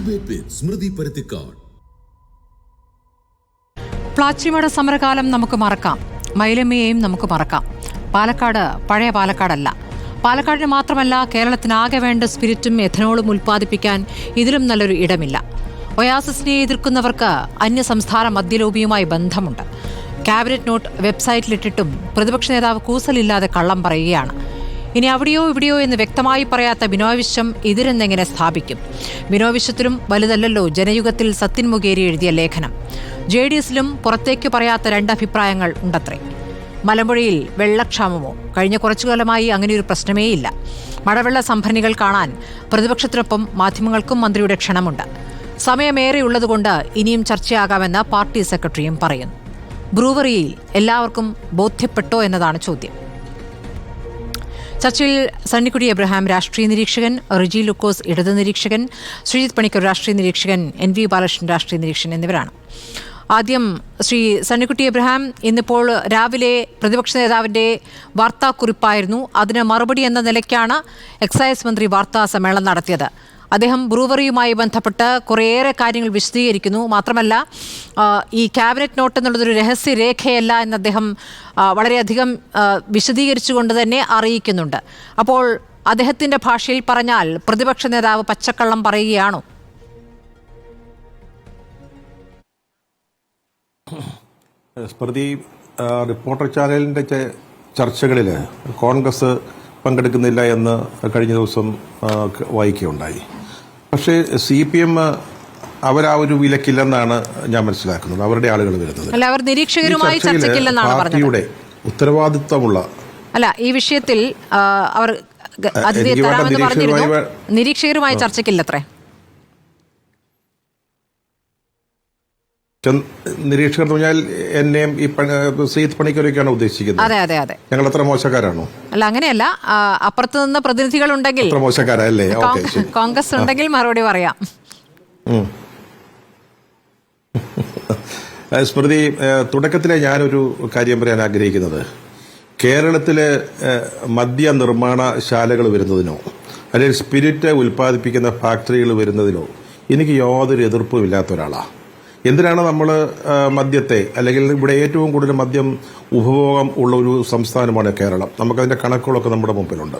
Debate വിത്ത് സ്മൃതി പരുത്തിക്കാട്. പ്ലാച്ചിമട സമരകാലം നമുക്ക് മറക്കാം, മൈലമ്മയെയും നമുക്ക് മറക്കാം. പാലക്കാട് പഴയ പാലക്കാടല്ല. പാലക്കാടിന് മാത്രമല്ല, കേരളത്തിനാകെ വേണ്ട സ്പിരിറ്റും എഥനോളും ഉൽപ്പാദിപ്പിക്കാൻ ഇതിലും നല്ലൊരു ഇടമില്ല. ഒയാസിസിനെ എതിർക്കുന്നവർക്ക് അന്യസംസ്ഥാന മദ്യലോബിയുമായി ബന്ധമുണ്ട്. ക്യാബിനറ്റ് നോട്ട് വെബ്സൈറ്റിലിട്ടിട്ടും പ്രതിപക്ഷ നേതാവ് കൂസലില്ലാതെ കള്ളം പറയുകയാണ്. ഇനി അവിടെയോ ഇവിടെയോ എന്ന് വ്യക്തമായി പറയാത്ത ബിനോയ് വിശ്വം ഇതിരെന്നെങ്ങനെ സ്ഥാപിക്കും? ബിനോയ് വിശ്വത്തിലും വലുതല്ലല്ലോ ജനയുഗത്തിൽ സത്യൻ മുഖേരി എഴുതിയ ലേഖനം. JDSലും പുറത്തേക്ക് പറയാത്ത രണ്ടഭിപ്രായങ്ങൾ ഉണ്ടത്രേ. മലമ്പുഴയിൽ വെള്ളക്ഷാമമോ? കഴിഞ്ഞ കുറച്ചുകാലമായി അങ്ങനെയൊരു പ്രശ്നമേയില്ല. മഴവെള്ള സംഭരണികൾ കാണാൻ പ്രതിപക്ഷത്തിനൊപ്പം മാധ്യമങ്ങൾക്കും മന്ത്രിയുടെ ക്ഷണമുണ്ട്. സമയമേറെ ഉള്ളതുകൊണ്ട് ഇനിയും ചർച്ചയാകാമെന്ന് പാർട്ടി സെക്രട്ടറിയും പറയുന്നു. ബ്രൂവറിയിൽ എല്ലാവർക്കും ബോധ്യപ്പെട്ടോ എന്നതാണ് ചോദ്യം. ചർച്ചയിൽ സണ്ണിക്കുട്ടി എബ്രഹാം രാഷ്ട്രീയ നിരീക്ഷകൻ, റിജി ലുക്കോസ് ഇടത് നിരീക്ഷകൻ, ശ്രീജിത്ത് പണിക്കർ രാഷ്ട്രീയ നിരീക്ഷകൻ, NV ബാലകൃഷ്ണൻ രാഷ്ട്രീയ നിരീക്ഷകൻ എന്നിവരാണ്. ആദ്യം ശ്രീ സണ്ണിക്കുട്ടി എബ്രഹാം, ഇന്നിപ്പോൾ രാവിലെ പ്രതിപക്ഷ നേതാവിൻ്റെ വാർത്താക്കുറിപ്പായിരുന്നു. അതിന് മറുപടി എന്ന നിലയ്ക്കാണ് എക്സൈസ് മന്ത്രി വാർത്താ സമ്മേളനം നടത്തിയത്. അദ്ദേഹം ബ്രൂവറിയുമായി ബന്ധപ്പെട്ട് കുറേയേറെ കാര്യങ്ങൾ വിശദീകരിക്കുന്നു. മാത്രമല്ല, ഈ ക്യാബിനറ്റ് നോട്ട് എന്നുള്ളതൊരു രഹസ്യരേഖയല്ല എന്ന് അദ്ദേഹം വളരെയധികം വിശദീകരിച്ചുകൊണ്ട് തന്നെ അറിയിക്കുന്നുണ്ട്. അപ്പോൾ അദ്ദേഹത്തിൻ്റെ ഭാഷയിൽ പറഞ്ഞാൽ പ്രതിപക്ഷ നേതാവ് പച്ചക്കള്ളം പറയുകയാണോ? സ്മൃതി, റിപ്പോർട്ടർ ചാനലിൻ്റെ ചർച്ചകളിൽ കോൺഗ്രസ് പങ്കെടുക്കുന്നില്ല എന്ന് കഴിഞ്ഞ ദിവസം വായിക്കുകയുണ്ടായി. പക്ഷേ CPM അവരാ ഒരു വിലക്കില്ലെന്നാണ് ഞാൻ മനസ്സിലാക്കുന്നത്. അവരുടെ ആളുകൾ വരുന്നത് അവർ നിരീക്ഷകരുമായി ചർച്ചയ്ക്കില്ലെന്നാണ് പാർട്ടിയുടെ ഉത്തരവാദിത്വമുള്ള അല്ല, ഈ വിഷയത്തിൽ അവർ നിരീക്ഷകരുമായി ചർച്ചയ്ക്കില്ലത്രേ. നിരീക്ഷകർ എന്ന് പറഞ്ഞാൽ എന്നെയും ഈ ശ്രീജിത്ത് പണിക്കരൊക്കെയാണ് ഉദ്ദേശിക്കുന്നത്. അതെ അതെ അതെ. ഞങ്ങൾ അത്ര മോശക്കാരാണോ? അല്ല, അങ്ങനെയല്ല. അപ്പുറത്ത് നിന്ന് പ്രതിനിധികൾ ഉണ്ടെങ്കിൽ മോശക്കാരല്ലേ? കോൺഗ്രസ് ഉണ്ടെങ്കിൽ മറുപടി പറയാം. സ്മൃതി, തുടക്കത്തിലെ ഞാനൊരു കാര്യം പറയാൻ ആഗ്രഹിക്കുന്നത്, കേരളത്തിലെ മദ്യ നിർമ്മാണശാലകൾ വരുന്നതിനോ അല്ലെങ്കിൽ സ്പിരിറ്റ് ഉൽപ്പാദിപ്പിക്കുന്ന ഫാക്ടറികൾ വരുന്നതിനോ എനിക്ക് യാതൊരു എതിർപ്പും ഇല്ലാത്ത ഒരാളാണ്. എന്തിനാണ് നമ്മൾ മദ്യത്തെ, അല്ലെങ്കിൽ ഇവിടെ ഏറ്റവും കൂടുതൽ മദ്യം ഉപഭോഗം ഉള്ള ഒരു സംസ്ഥാനമാണ് കേരളം. നമുക്കതിന്റെ കണക്കുകളൊക്കെ നമ്മുടെ മുമ്പിലുണ്ട്.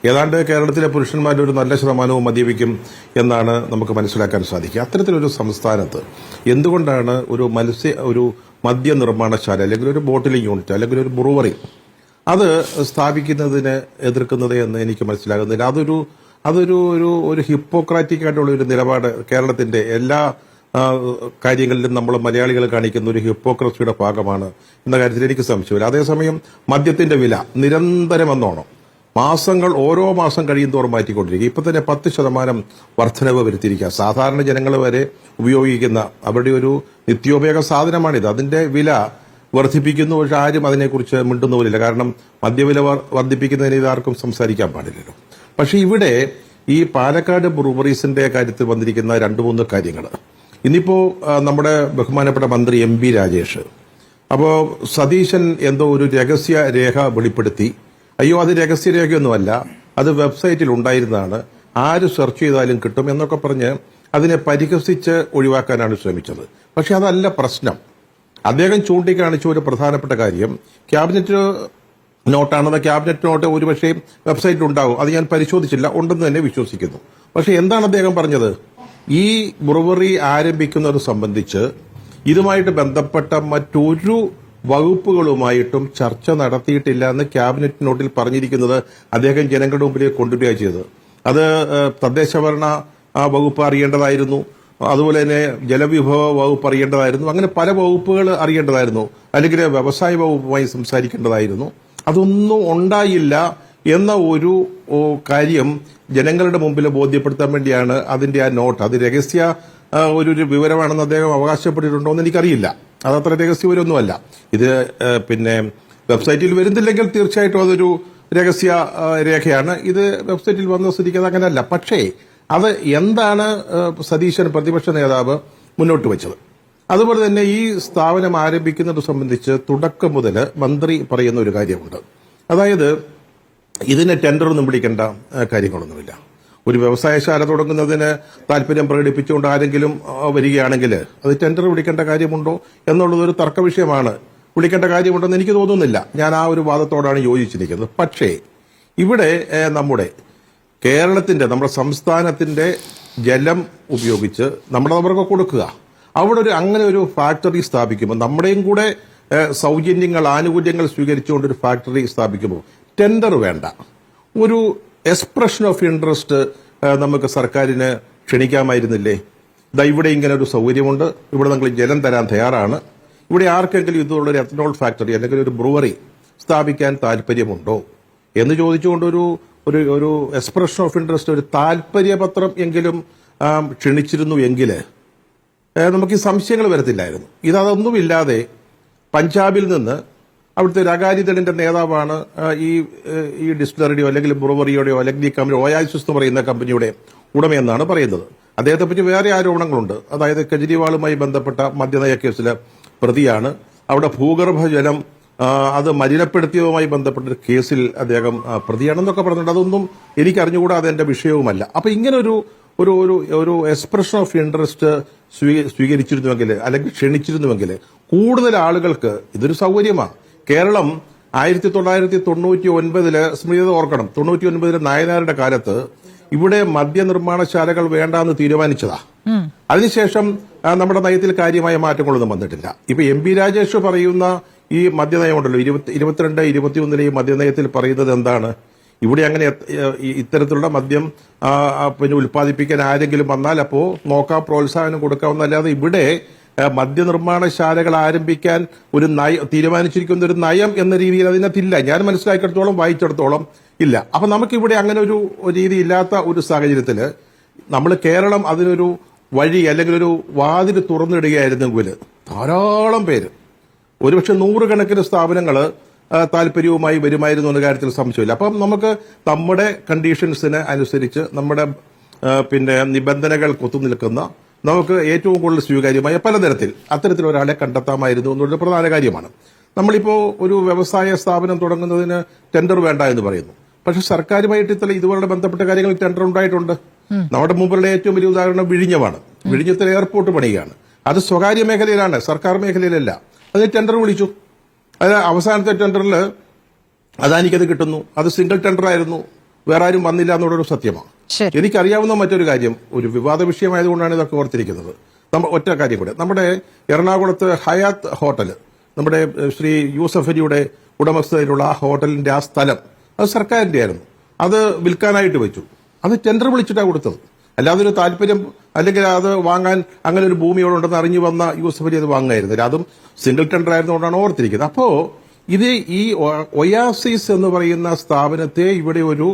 ഏതാണ്ട് കേരളത്തിലെ പുരുഷന്മാരുടെ ഒരു നല്ല ശതമാനവും മദ്യപിക്കും എന്നാണ് നമുക്ക് മനസ്സിലാക്കാൻ സാധിക്കുക. അത്തരത്തിലൊരു സംസ്ഥാനത്ത് എന്തുകൊണ്ടാണ് ഒരു മദ്യ നിർമ്മാണശാല അല്ലെങ്കിൽ ഒരു ബോട്ടിലിംഗ് യൂണിറ്റ് അല്ലെങ്കിൽ ഒരു ബ്രൂവറി അത് സ്ഥാപിക്കുന്നതിന് എതിർക്കുന്നത് എന്ന് എനിക്ക് മനസ്സിലാകുന്നില്ല. അതൊരു ഒരു ഹിപ്പോക്രാറ്റിക് ആയിട്ടുള്ള ഒരു നിലപാട് കേരളത്തിന്റെ എല്ലാ കാര്യങ്ങളിലും നമ്മൾ മലയാളികൾ കാണിക്കുന്ന ഒരു ഹിപ്പോക്രസിയുടെ ഭാഗമാണ് എന്ന കാര്യത്തിൽ എനിക്ക് സംശയമില്ല. അതേസമയം മദ്യത്തിന്റെ വില നിരന്തരം എന്നോണം ഓരോ മാസം കഴിയുന്തോറും മാറ്റിക്കൊണ്ടിരിക്കുക. ഇപ്പൊ തന്നെ 10% വർധനവ് വരുത്തിയിരിക്കുക. സാധാരണ ജനങ്ങൾ വരെ ഉപയോഗിക്കുന്ന അവരുടെ ഒരു നിത്യോപയോഗ സാധനമാണിത്. അതിന്റെ വില വർദ്ധിപ്പിക്കുന്നു. പക്ഷെ ആരും അതിനെക്കുറിച്ച് മിണ്ടുന്ന പോലില്ല. കാരണം മദ്യവില വർദ്ധിപ്പിക്കുന്നതിന് ഇതാർക്കും സംസാരിക്കാൻ പാടില്ലല്ലോ. പക്ഷെ ഇവിടെ ഈ പാലക്കാട് ബ്രൂവറീസിന്റെ കാര്യത്തിൽ വന്നിരിക്കുന്ന 2-3 കാര്യങ്ങൾ ഇന്നിപ്പോ നമ്മുടെ ബഹുമാനപ്പെട്ട മന്ത്രി MP രാജേഷ്, അപ്പോ സതീശൻ എന്തോ ഒരു രഹസ്യ രേഖ വെളിപ്പെടുത്തി. അയ്യോ, അത് രഹസ്യരേഖയൊന്നുമല്ല, അത് വെബ്സൈറ്റിൽ ഉണ്ടായിരുന്നതാണ്, ആര് സെർച്ച് ചെയ്താലും കിട്ടും എന്നൊക്കെ പറഞ്ഞ് അതിനെ പരിഹസിച്ച് ഒഴിവാക്കാനാണ് ശ്രമിച്ചത്. പക്ഷെ അതല്ല പ്രശ്നം. അദ്ദേഹം ചൂണ്ടിക്കാണിച്ച ഒരു പ്രധാനപ്പെട്ട കാര്യം ക്യാബിനറ്റ് നോട്ടാണെന്ന്. ക്യാബിനറ്റ് നോട്ട് ഒരുപക്ഷെ വെബ്സൈറ്റിൽ ഉണ്ടാവും, അത് ഞാൻ പരിശോധിച്ചില്ല, ഉണ്ടെന്ന് തന്നെ വിശ്വസിക്കുന്നു. പക്ഷെ എന്താണ് അദ്ദേഹം പറഞ്ഞത്? ഈ ബ്രൂവറി ആരംഭിക്കുന്നത് സംബന്ധിച്ച് ഇതുമായിട്ട് ബന്ധപ്പെട്ട മറ്റൊരു വകുപ്പുകളുമായിട്ടും ചർച്ച നടത്തിയിട്ടില്ല എന്ന് ക്യാബിനറ്റ് നോട്ടിൽ പറഞ്ഞിരിക്കുന്നത് അദ്ദേഹം ജനങ്ങളുടെ മുമ്പിലേക്ക് കൊണ്ടുവരികയാണ് ചെയ്തത്. അത് തദ്ദേശഭരണ വകുപ്പ് അറിയേണ്ടതായിരുന്നു, അതുപോലെ തന്നെ ജലവിഭവ വകുപ്പ് അറിയേണ്ടതായിരുന്നു, അങ്ങനെ പല വകുപ്പുകൾ അറിയേണ്ടതായിരുന്നു, അല്ലെങ്കിൽ വ്യവസായ വകുപ്പുമായി സംസാരിക്കേണ്ടതായിരുന്നു. അതൊന്നും ഉണ്ടായില്ല എന്ന ഒരു കാര്യം ജനങ്ങളുടെ മുമ്പിൽ ബോധ്യപ്പെടുത്താൻ വേണ്ടിയാണ് അതിന്റെ ആ നോട്ട്. അത് രഹസ്യ ഒരു വിവരമാണെന്ന് അദ്ദേഹം അവകാശപ്പെട്ടിട്ടുണ്ടോ എന്ന് എനിക്കറിയില്ല. അതത്ര രഹസ്യ വിവരമൊന്നുമല്ല. ഇത് പിന്നെ വെബ്സൈറ്റിൽ വരുന്നില്ലെങ്കിൽ തീർച്ചയായിട്ടും അതൊരു രഹസ്യ രേഖയാണ്. ഇത് വെബ്സൈറ്റിൽ വന്ന സ്ഥിതിക്ക് അത് അങ്ങനെയല്ല. പക്ഷേ അത് എന്താണ് സതീശൻ പ്രതിപക്ഷ നേതാവ് മുന്നോട്ട് വെച്ചത്? അതുപോലെ തന്നെ ഈ സ്ഥാപനം ആരംഭിക്കുന്നത് സംബന്ധിച്ച് തുടക്കം മുതൽ മന്ത്രി പറയുന്ന ഒരു കാര്യമുണ്ട്. അതായത് ഇതിന് ടെൻഡറൊന്നും പിടിക്കേണ്ട കാര്യങ്ങളൊന്നുമില്ല. ഒരു വ്യവസായശാല തുടങ്ങുന്നതിന് താല്പര്യം പ്രകടിപ്പിച്ചുകൊണ്ട് ആരെങ്കിലും വരികയാണെങ്കിൽ അത് ടെൻഡർ വിളിക്കേണ്ട കാര്യമുണ്ടോ എന്നുള്ളതൊരു തർക്ക വിഷയമാണ്. വിളിക്കേണ്ട കാര്യമുണ്ടെന്ന് എനിക്ക് തോന്നുന്നില്ല. ഞാൻ ആ ഒരു വാദത്തോടാണ് യോജിച്ചിരിക്കുന്നത്. പക്ഷേ ഇവിടെ നമ്മുടെ നമ്മുടെ സംസ്ഥാനത്തിന്റെ ജലം ഉപയോഗിച്ച് നമ്മളവർക്ക് കൊടുക്കുക, അവിടെ അങ്ങനെ ഒരു ഫാക്ടറി സ്ഥാപിക്കുമ്പോൾ നമ്മുടെയും കൂടെ സൗജന്യങ്ങൾ ആനുകൂല്യങ്ങൾ സ്വീകരിച്ചുകൊണ്ട് ഒരു ഫാക്ടറി സ്ഥാപിക്കുമ്പോൾ ടെൻഡർ വേണ്ട, ഒരു എക്സ്പ്രഷൻ ഓഫ് ഇൻട്രസ്റ്റ് നമുക്ക് സർക്കാരിന് ക്ഷണിക്കാമായിരുന്നില്ലേ? ഇവിടെ ഇങ്ങനെ ഒരു സൗകര്യമുണ്ട്, ഇവിടെ നിങ്ങൾ ജലം തരാൻ തയ്യാറാണ്, ഇവിടെ ആർക്കെങ്കിലും ഇതുള്ളൊരു എത്തനോൾ ഫാക്ടറി അല്ലെങ്കിൽ ഒരു ബ്രൂവറി സ്ഥാപിക്കാൻ താല്പര്യമുണ്ടോ എന്ന് ചോദിച്ചുകൊണ്ട് ഒരു എക്സ്പ്രഷൻ ഓഫ് ഇൻട്രസ്റ്റ്, ഒരു താല്പര്യപത്രം എങ്കിലും ക്ഷണിച്ചിരുന്നു എങ്കിൽ നമുക്ക് ഈ സംശയങ്ങൾ വരത്തില്ലായിരുന്നു. ഇതൊന്നുമില്ലാതെ പഞ്ചാബിൽ നിന്ന് അവിടുത്തെ ഒരു അകാലിദളിന്റെ നേതാവാണ് ഈ ഡിസ്റ്റിലറിയുടെയോ അല്ലെങ്കിൽ ബ്രൂവറിയുടെയോ അല്ലെങ്കിൽ ഈ കമ്പനി ഒയാസിസ് എന്ന് പറയുന്ന കമ്പനിയുടെ ഉടമയെന്നാണ് പറയുന്നത്. അദ്ദേഹത്തെ പറ്റി വേറെ ആരോപണങ്ങളുണ്ട്. അതായത് കെജ്രിവാളുമായി ബന്ധപ്പെട്ട മദ്യനയ കേസിലെ പ്രതിയാണ്. അവിടെ ഭൂഗർഭജലം അത് മലിനപ്പെടുത്തിയതുമായി ബന്ധപ്പെട്ട ഒരു കേസിൽ അദ്ദേഹം പ്രതിയാണെന്നൊക്കെ പറഞ്ഞിട്ടുണ്ട്. അതൊന്നും എനിക്ക് അറിഞ്ഞുകൂടാ, അതെന്റെ വിഷയവുമല്ല. അപ്പൊ ഇങ്ങനെ ഒരു എക്സ്പ്രഷൻ ഓഫ് ഇൻട്രസ്റ്റ് സ്വീകരിച്ചിരുന്നുവെങ്കിൽ അല്ലെങ്കിൽ ക്ഷണിച്ചിരുന്നുവെങ്കിൽ കൂടുതൽ ആളുകൾക്ക് ഇതൊരു സൗകര്യമാണ്. കേരളം 1999 സ്മൃതി ഓർക്കണം, 99 നായനാരുടെ കാലത്ത് ഇവിടെ മദ്യനിർമ്മാണശാലകൾ വേണ്ടാന്ന് തീരുമാനിച്ചതാ. അതിനുശേഷം നമ്മുടെ നയത്തിൽ കാര്യമായ മാറ്റങ്ങളൊന്നും വന്നിട്ടില്ല. ഇപ്പൊ MP രാജേഷ് പറയുന്ന ഈ മദ്യനയമുണ്ടല്ലോ, 22-21 ഈ മദ്യനയത്തിൽ പറയുന്നത് എന്താണ്? ഇവിടെ അങ്ങനെ ഇത്തരത്തിലുള്ള മദ്യം പിന്നെ ഉൽപ്പാദിപ്പിക്കാൻ ആരെങ്കിലും വന്നാൽ അപ്പോ നോക്കാം, പ്രോത്സാഹനം കൊടുക്കാവുന്നല്ലാതെ ഇവിടെ മദ്യനിർമ്മാണശാലകൾ ആരംഭിക്കാൻ ഒരു തീരുമാനിച്ചിരിക്കുന്ന ഒരു നയം എന്ന രീതിയിൽ അതിനകത്തില്ല. ഞാൻ മനസ്സിലാക്കിയിടത്തോളം വായിച്ചിടത്തോളം ഇല്ല. അപ്പൊ നമുക്കിവിടെ അങ്ങനെ ഒരു രീതി ഇല്ലാത്ത ഒരു സാഹചര്യത്തില് നമ്മൾ കേരളം അതിനൊരു വഴി അല്ലെങ്കിൽ ഒരു വാതിൽ തുറന്നിടുകയായിരുന്നെങ്കിൽ ധാരാളം പേര്, ഒരുപക്ഷെ 100 കണക്കിന് സ്ഥാപനങ്ങൾ താല്പര്യവുമായി വരുമായിരുന്നു എന്ന കാര്യത്തിൽ സംശയമില്ല. അപ്പം നമുക്ക് നമ്മുടെ കണ്ടീഷൻസിന് അനുസരിച്ച് നമ്മുടെ പിന്നെ നിബന്ധനകൾ ഒത്തുനിൽക്കുന്ന നമുക്ക് ഏറ്റവും കൂടുതൽ സ്വീകാര്യമായ പലതരത്തിൽ അത്തരത്തിലൊരാളെ കണ്ടെത്താമായിരുന്നു എന്നുള്ള പ്രധാന കാര്യമാണ്. നമ്മളിപ്പോ ഒരു വ്യവസായ സ്ഥാപനം തുടങ്ങുന്നതിന് ടെൻഡർ വേണ്ട എന്ന് പറയുന്നു. പക്ഷെ സർക്കാരുമായിട്ട് ഇതുപോലെ ബന്ധപ്പെട്ട കാര്യങ്ങൾ ടെൻഡർ ഉണ്ടായിട്ടുണ്ട്. നമ്മുടെ മുമ്പുള്ള ഏറ്റവും വലിയ ഉദാഹരണം വിഴിഞ്ഞമാണ്. വിഴിഞ്ഞത്തിൽ എയർപോർട്ട് പണിയുകയാണ്. അത് സ്വകാര്യ മേഖലയിലാണ്, സർക്കാർ മേഖലയിലല്ല. അതിന് ടെൻഡർ വിളിച്ചു. അത് അവസാനത്തെ ടെൻഡറിൽ അദാനിക്കത് കിട്ടുന്നു. അത് സിംഗിൾ ടെൻഡർ ആയിരുന്നു, വേറെ ആരും വന്നില്ല എന്നുള്ളൊരു സത്യമാണ്. എനിക്കറിയാവുന്ന മറ്റൊരു കാര്യം, ഒരു വിവാദ വിഷയമായതുകൊണ്ടാണ് ഇതൊക്കെ ഓർത്തിരിക്കുന്നത്. ഒറ്റ കാര്യം കൂടെ, നമ്മുടെ എറണാകുളത്ത് ഹയാത്ത് ഹോട്ടൽ, നമ്മുടെ ശ്രീ യൂസഫ് അലിയുടെ ഉടമസ്ഥതയിലുള്ള ആ ഹോട്ടലിന്റെ ആ സ്ഥലം അത് സർക്കാരിന്റെ ആയിരുന്നു. അത് വിൽക്കാനായിട്ട് വെച്ചു. അത് ടെൻഡർ വിളിച്ചിട്ടാണ് കൊടുത്തത്. അല്ലാതെ ഒരു താല്പര്യം അല്ലെങ്കിൽ അത് വാങ്ങാൻ അങ്ങനെ ഒരു ഭൂമിയോടുണ്ടെന്ന് അറിഞ്ഞു വന്ന യൂസഫ് അലി അത് വാങ്ങായിരുന്നില്ല. അതും സിംഗിൾ ടെൻഡർ ആയിരുന്നുകൊണ്ടാണ് ഓർത്തിരിക്കുന്നത്. അപ്പോ ഇത് ഈ ഒയാസിസ് എന്ന് പറയുന്ന സ്ഥാപനത്തെ ഇവിടെ ഒരു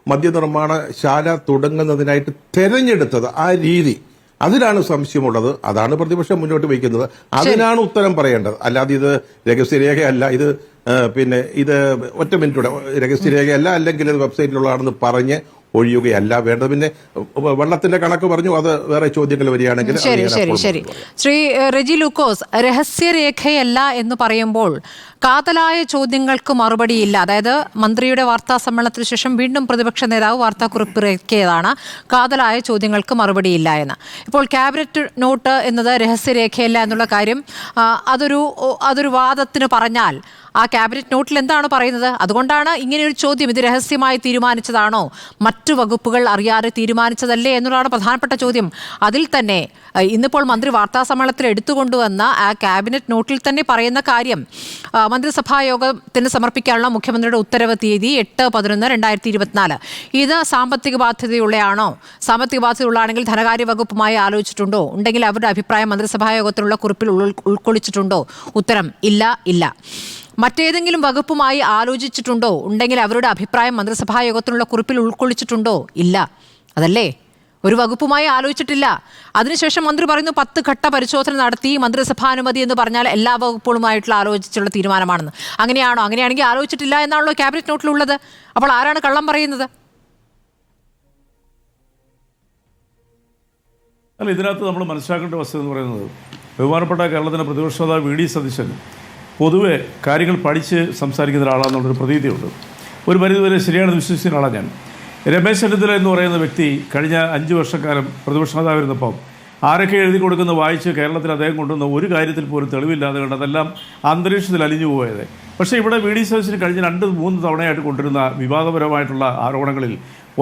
മദ്യനിർമ്മാണശാല തുടങ്ങുന്നതിനായിട്ട് തെരഞ്ഞെടുത്തത് ആ രീതി, അതിലാണ് സംശയമുള്ളത്. അതാണ് പ്രതിപക്ഷം മുന്നോട്ട് വയ്ക്കുന്നത്. അതിനാണ് ഉത്തരം പറയേണ്ടത്. അല്ലാതെ ഇത് രഹസ്യരേഖയല്ല, ഇത് പിന്നെ ഇത് ഒറ്റ മിനിറ്റൂടെ രഹസ്യരേഖയല്ല അല്ലെങ്കിൽ ഇത് വെബ്സൈറ്റിലുള്ളതാണെന്ന് പറഞ്ഞ് ഒഴിയുകയല്ല വേണ്ടത്. പിന്നെ വെള്ളത്തിന്റെ കണക്ക് പറഞ്ഞു, അത് വേറെ ചോദ്യങ്ങൾ വരികയാണെങ്കിൽ. ശരി. ശ്രീ റെജി ലൂക്കോസ്, രഹസ്യരേഖയല്ല എന്ന് പറയുമ്പോൾ കാതലായ ചോദ്യങ്ങൾക്ക് മറുപടിയില്ല. അതായത് മന്ത്രിയുടെ വാർത്താ സമ്മേളനത്തിന് ശേഷം വീണ്ടും പ്രതിപക്ഷ നേതാവ് വാർത്താക്കുറിപ്പ് ഇറക്കിയതാണ് കാതലായ ചോദ്യങ്ങൾക്ക് മറുപടിയില്ല എന്ന്. ഇപ്പോൾ ക്യാബിനറ്റ് നോട്ട് എന്നത് രഹസ്യരേഖയല്ല എന്നുള്ള കാര്യം അതൊരു വാദത്തിന് പറഞ്ഞാൽ ആ ക്യാബിനറ്റ് നോട്ടിൽ എന്താണ് പറയുന്നത്? അതുകൊണ്ടാണ് ഇങ്ങനെയൊരു ചോദ്യം, ഇത് രഹസ്യമായി തീരുമാനിച്ചതാണോ, മറ്റു വകുപ്പുകൾ അറിയാതെ തീരുമാനിച്ചതല്ലേ എന്നുള്ളതാണ് പ്രധാനപ്പെട്ട ചോദ്യം. അതിൽ തന്നെ ഇന്നിപ്പോൾ മന്ത്രി വാർത്താ സമ്മേളനത്തിൽ എടുത്തുകൊണ്ടുവന്ന ആ ക്യാബിനറ്റ് നോട്ടിൽ തന്നെ പറയുന്ന കാര്യം, മന്ത്രിസഭാ യോഗത്തിന് സമർപ്പിക്കാനുള്ള മുഖ്യമന്ത്രിയുടെ ഉത്തരവ് തീയതി 8/11/2024. ഇത് സാമ്പത്തിക ബാധ്യതയുള്ളയാണോ? സാമ്പത്തിക ബാധ്യതയുള്ളതാണെങ്കിൽ ധനകാര്യ വകുപ്പുമായി ആലോചിച്ചിട്ടുണ്ടോ? ഉണ്ടെങ്കിൽ അവരുടെ അഭിപ്രായം മന്ത്രിസഭാ യോഗത്തിലുള്ള കുറിപ്പിൽ ഉൾക്കൊള്ളിച്ചിട്ടുണ്ടോ? ഉത്തരം ഇല്ല. മറ്റേതെങ്കിലും വകുപ്പുമായി ആലോചിച്ചിട്ടുണ്ടോ? ഉണ്ടെങ്കിൽ അവരുടെ അഭിപ്രായം മന്ത്രിസഭാ യോഗത്തിനുള്ള കുറിപ്പിൽ ഉൾക്കൊള്ളിച്ചിട്ടുണ്ടോ? ഇല്ല. അതല്ലേ, ഒരു വകുപ്പുമായി ആലോചിച്ചിട്ടില്ല. അതിനുശേഷം മന്ത്രി പറയുന്നു 10 ഘട്ട പരിശോധന നടത്തി മന്ത്രിസഭാനുമതി എന്ന് പറഞ്ഞാൽ എല്ലാ വകുപ്പുകളുമായിട്ടുള്ള ആലോചിച്ചുള്ള തീരുമാനമാണെന്ന്. അങ്ങനെയാണോ? അങ്ങനെയാണെങ്കിൽ ആലോചിച്ചിട്ടില്ല എന്നാണല്ലോ ക്യാബിനറ്റ് നോട്ടിലുള്ളത്. അപ്പോൾ ആരാണ് കള്ളം പറയുന്നത്? അല്ല, ഇതിനകത്ത് നമ്മൾ മനസ്സിലാക്കേണ്ട വസ്തുത എന്ന് പറയുന്നത്, ബഹുമാനപ്പെട്ട കേരളത്തിൻ്റെ പ്രതിപക്ഷ നേതാവ് വി ഡി സതീശൻ പൊതുവെ കാര്യങ്ങൾ പഠിച്ച് സംസാരിക്കുന്ന ഒരാളാണെന്നുള്ളൊരു പ്രതീതിയുണ്ട്. ഒരു പരിധിവരെ ശരിയാണെന്ന് വിശ്വസിക്കുന്ന ആളാണ് ഞാൻ. രമേശ് ചെന്നിത്തല എന്ന് പറയുന്ന വ്യക്തി കഴിഞ്ഞ 5 വർഷക്കാലം പ്രതിപക്ഷ നേതാവിരുന്നപ്പം ആരൊക്കെ എഴുതി കൊടുക്കുന്ന വായിച്ച് കേരളത്തിൽ അദ്ദേഹം കൊണ്ടുവന്ന ഒരു കാര്യത്തിൽ പോലും തെളിവില്ലാതെ കണ്ട് അതെല്ലാം അന്തരീക്ഷത്തിൽ അലിഞ്ഞു പോയത്. പക്ഷേ ഇവിടെ വി ഡി സതീശന് കഴിഞ്ഞ 2-3 തവണയായിട്ട് കൊണ്ടുവരുന്ന വിവാദപരമായിട്ടുള്ള ആരോപണങ്ങളിൽ